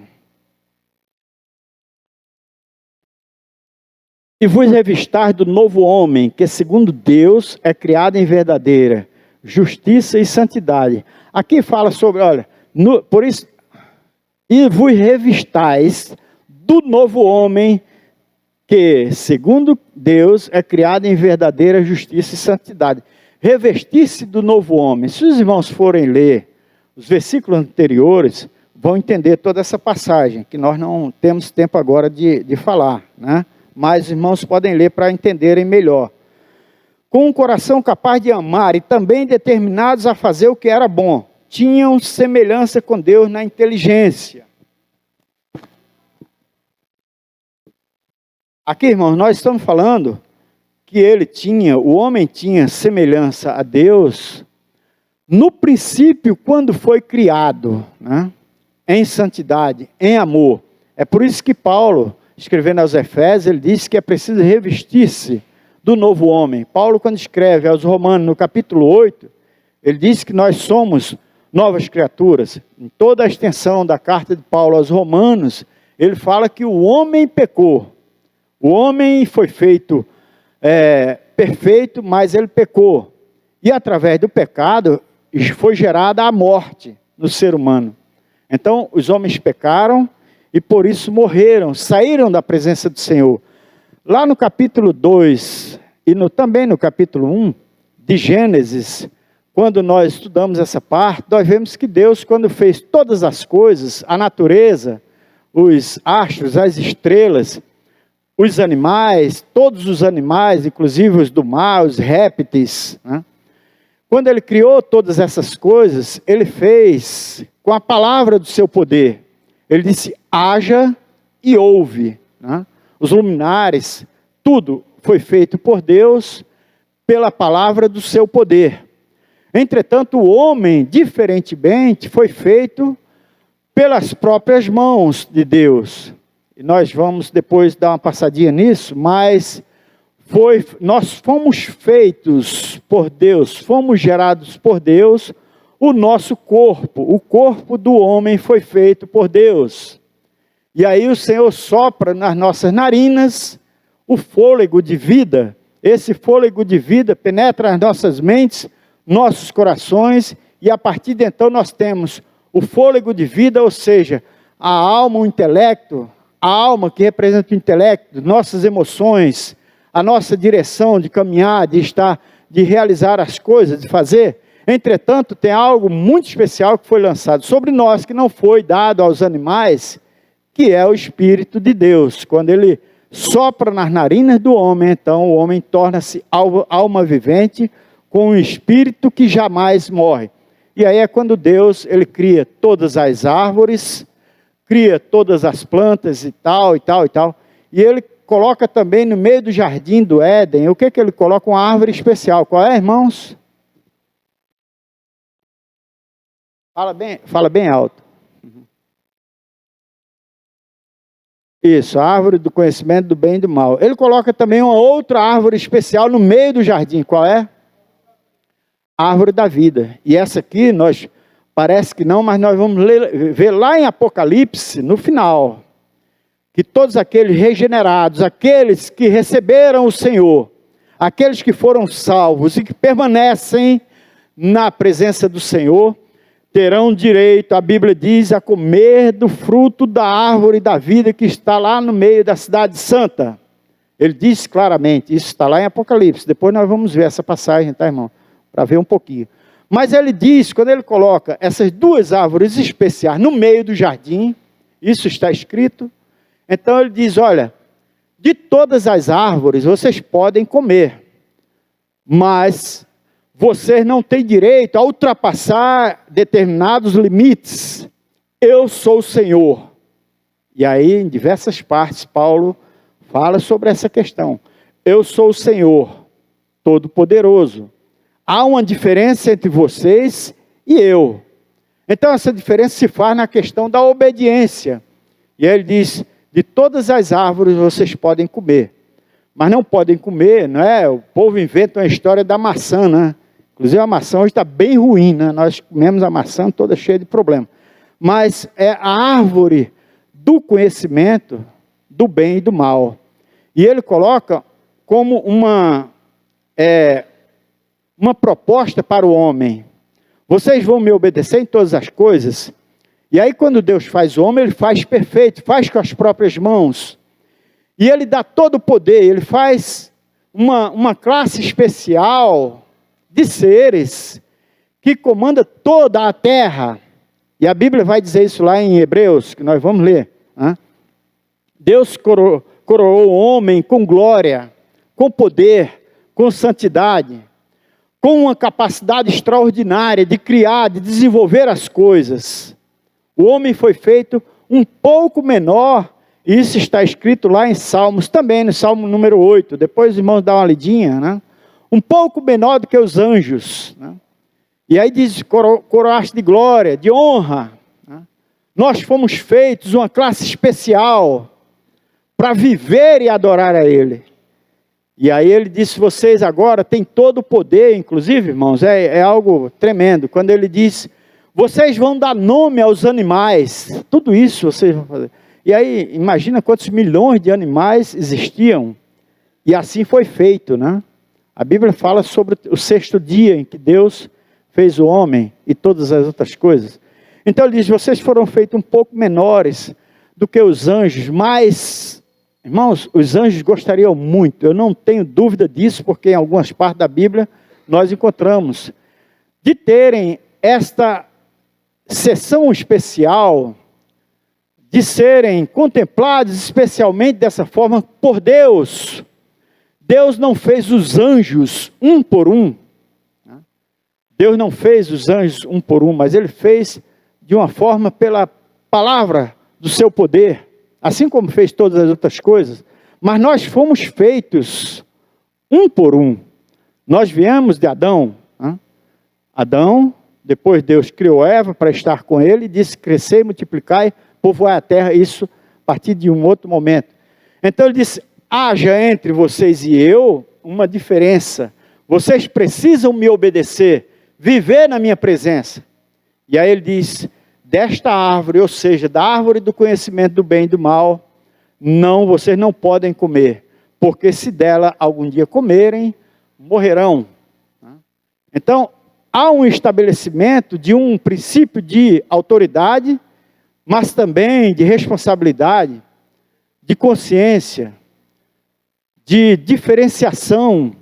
E vos revistar do novo homem, que segundo Deus é criado em verdadeira justiça e santidade. Aqui fala sobre, olha, por isso, e vos revistais do novo homem, que segundo Deus é criado em verdadeira justiça e santidade. Revestir-se do novo homem. Se os irmãos forem ler os versículos anteriores, vão entender toda essa passagem, que nós não temos tempo agora de falar, né? Mas os irmãos podem ler para entenderem melhor. Com um coração capaz de amar e também determinados a fazer o que era bom, tinham semelhança com Deus na inteligência. Aqui, irmãos, nós estamos falando que o homem tinha semelhança a Deus no princípio, quando foi criado, né? Em santidade, em amor. É por isso que Paulo, escrevendo aos Efésios, ele disse que é preciso revestir-se do novo homem. Paulo, quando escreve aos Romanos, no capítulo 8, ele diz que nós somos novas criaturas. Em toda a extensão da carta de Paulo aos Romanos, ele fala que o homem pecou. O homem foi feito perfeito, mas ele pecou. E através do pecado, foi gerada a morte no ser humano. Então, os homens pecaram e por isso morreram, saíram da presença do Senhor. Lá no capítulo 2 e também no capítulo 1 de Gênesis, quando nós estudamos essa parte, nós vemos que Deus, quando fez todas as coisas, a natureza, os astros, as estrelas, os animais, todos os animais, inclusive os do mar, os répteis, né? Quando ele criou todas essas coisas, ele fez com a palavra do seu poder. Ele disse, haja e ouve, né? Os luminares, tudo foi feito por Deus, pela palavra do seu poder. Entretanto, o homem, diferentemente, foi feito pelas próprias mãos de Deus. E nós vamos depois dar uma passadinha nisso, mas nós fomos feitos por Deus, fomos gerados por Deus, o nosso corpo, o corpo do homem foi feito por Deus. E aí o Senhor sopra nas nossas narinas o fôlego de vida. Esse fôlego de vida penetra as nossas mentes, nossos corações, e a partir de então nós temos o fôlego de vida, ou seja, a alma, o intelecto, a alma que representa o intelecto, nossas emoções, a nossa direção de caminhar, de realizar as coisas, de fazer. Entretanto, tem algo muito especial que foi lançado sobre nós, que não foi dado aos animais, que é o Espírito de Deus. Quando ele sopra nas narinas do homem, então o homem torna-se alma vivente, com um espírito que jamais morre. E aí é quando Deus, ele cria todas as árvores, cria todas as plantas e tal, e tal, e tal. E ele coloca também no meio do jardim do Éden, o que ele coloca? Uma árvore especial. Qual é, irmãos? Fala bem alto. Isso, a árvore do conhecimento do bem e do mal. Ele coloca também uma outra árvore especial no meio do jardim. Qual é? A árvore da vida. E essa aqui, parece que não, mas nós vamos ver lá em Apocalipse, no final, que todos aqueles regenerados, aqueles que receberam o Senhor, aqueles que foram salvos e que permanecem na presença do Senhor, terão direito, a Bíblia diz, a comer do fruto da árvore da vida que está lá no meio da cidade santa. Ele diz claramente, isso está lá em Apocalipse. Depois nós vamos ver essa passagem, tá, irmão? Para ver um pouquinho. Mas ele diz, quando ele coloca essas duas árvores especiais no meio do jardim, isso está escrito. Então ele diz, olha, de todas as árvores vocês podem comer, mas vocês não têm direito a ultrapassar determinados limites. Eu sou o Senhor. E aí, em diversas partes, Paulo fala sobre essa questão. Eu sou o Senhor, Todo-Poderoso. Há uma diferença entre vocês e eu. Então, essa diferença se faz na questão da obediência. E aí ele diz, de todas as árvores vocês podem comer. Mas não podem comer, não é? O povo inventa uma história da maçã, né? Inclusive a maçã hoje está bem ruim, né? Nós comemos a maçã toda cheia de problema. Mas é a árvore do conhecimento do bem e do mal. E ele coloca como uma proposta para o homem. Vocês vão me obedecer em todas as coisas. E aí quando Deus faz o homem, ele faz perfeito, faz com as próprias mãos. E ele dá todo o poder, ele faz uma classe especial de seres que comanda toda a terra. E a Bíblia vai dizer isso lá em Hebreus, que nós vamos ler. Né? Deus coroou o homem com glória, com poder, com santidade, com uma capacidade extraordinária de criar, de desenvolver as coisas. O homem foi feito um pouco menor, e isso está escrito lá em Salmos, também no Salmo número 8, depois os irmãos dão uma lidinha, né? Um pouco menor do que os anjos, né? E aí diz, coroaste de glória, de honra, né? Nós fomos feitos uma classe especial, para viver e adorar a Ele. E aí ele disse, vocês agora têm todo o poder, inclusive, irmãos, é algo tremendo, quando ele diz, vocês vão dar nome aos animais, tudo isso vocês vão fazer. E aí, imagina quantos milhões de animais existiam, e assim foi feito, né? A Bíblia fala sobre o sexto dia em que Deus fez o homem e todas as outras coisas. Então ele diz, vocês foram feitos um pouco menores do que os anjos, mas, irmãos, os anjos gostariam muito, eu não tenho dúvida disso, porque em algumas partes da Bíblia nós encontramos, de terem esta sessão especial, de serem contemplados especialmente dessa forma por Deus. Deus não fez os anjos um por um. Deus não fez os anjos um por um, mas Ele fez de uma forma pela palavra do seu poder, assim como fez todas as outras coisas. Mas nós fomos feitos um por um. Nós viemos de Adão. Adão, depois Deus criou Eva para estar com ele e disse, crescei, multiplicai, povoai a terra, isso a partir de um outro momento. Então ele disse, haja entre vocês e eu uma diferença. Vocês precisam me obedecer, viver na minha presença. E aí ele diz, desta árvore, ou seja, da árvore do conhecimento do bem e do mal, vocês não podem comer, porque se dela algum dia comerem, morrerão. Então, há um estabelecimento de um princípio de autoridade, mas também de responsabilidade, de consciência, de diferenciação.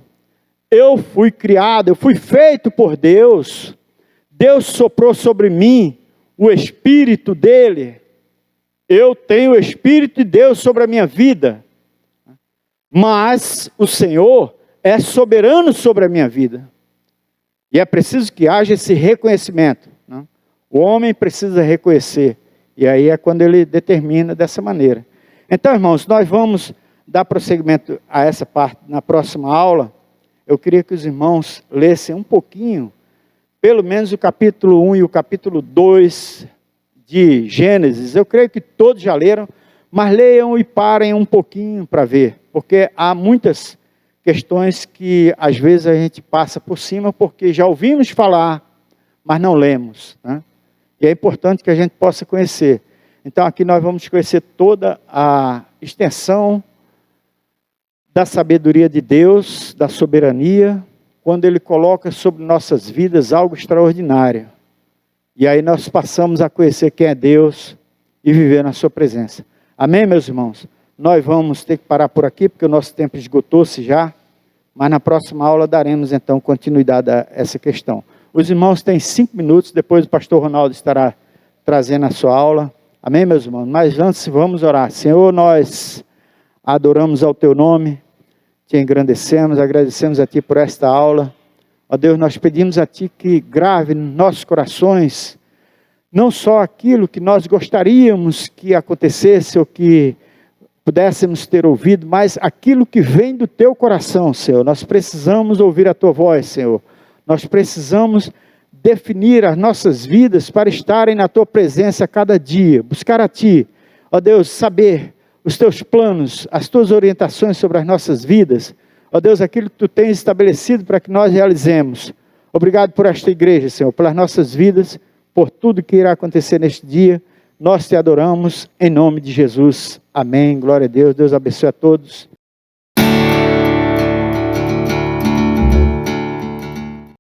Eu fui criado, eu fui feito por Deus. Deus soprou sobre mim o Espírito dele. Eu tenho o Espírito de Deus sobre a minha vida. Mas o Senhor é soberano sobre a minha vida. E é preciso que haja esse reconhecimento. O homem precisa reconhecer. E aí é quando ele determina dessa maneira. Então, irmãos, nós vamos dar prosseguimento a essa parte na próxima aula. Eu queria que os irmãos lessem um pouquinho, pelo menos o capítulo 1 e o capítulo 2 de Gênesis. Eu creio que todos já leram, mas leiam e parem um pouquinho para ver, porque há muitas questões que às vezes a gente passa por cima, porque já ouvimos falar, mas não lemos, né? E é importante que a gente possa conhecer. Então aqui nós vamos conhecer toda a extensão da sabedoria de Deus, da soberania, quando Ele coloca sobre nossas vidas algo extraordinário. E aí nós passamos a conhecer quem é Deus e viver na sua presença. Amém, meus irmãos? Nós vamos ter que parar por aqui, porque o nosso tempo esgotou-se já. Mas na próxima aula daremos então continuidade a essa questão. Os irmãos têm 5 minutos, depois o pastor Ronaldo estará trazendo a sua aula. Amém, meus irmãos? Mas antes vamos orar. Senhor, nós adoramos ao Teu nome, Te engrandecemos, agradecemos a Ti por esta aula. Ó Deus, nós pedimos a Ti que grave nos nossos corações, não só aquilo que nós gostaríamos que acontecesse ou que pudéssemos ter ouvido, mas aquilo que vem do Teu coração, Senhor. Nós precisamos ouvir a Tua voz, Senhor. Nós precisamos definir as nossas vidas para estarem na Tua presença a cada dia. Buscar a Ti, ó Deus, saber os Teus planos, as Tuas orientações sobre as nossas vidas. Ó Deus, aquilo que Tu tens estabelecido para que nós realizemos. Obrigado por esta igreja, Senhor, pelas nossas vidas, por tudo que irá acontecer neste dia. Nós Te adoramos em nome de Jesus. Amém. Glória a Deus. Deus abençoe a todos.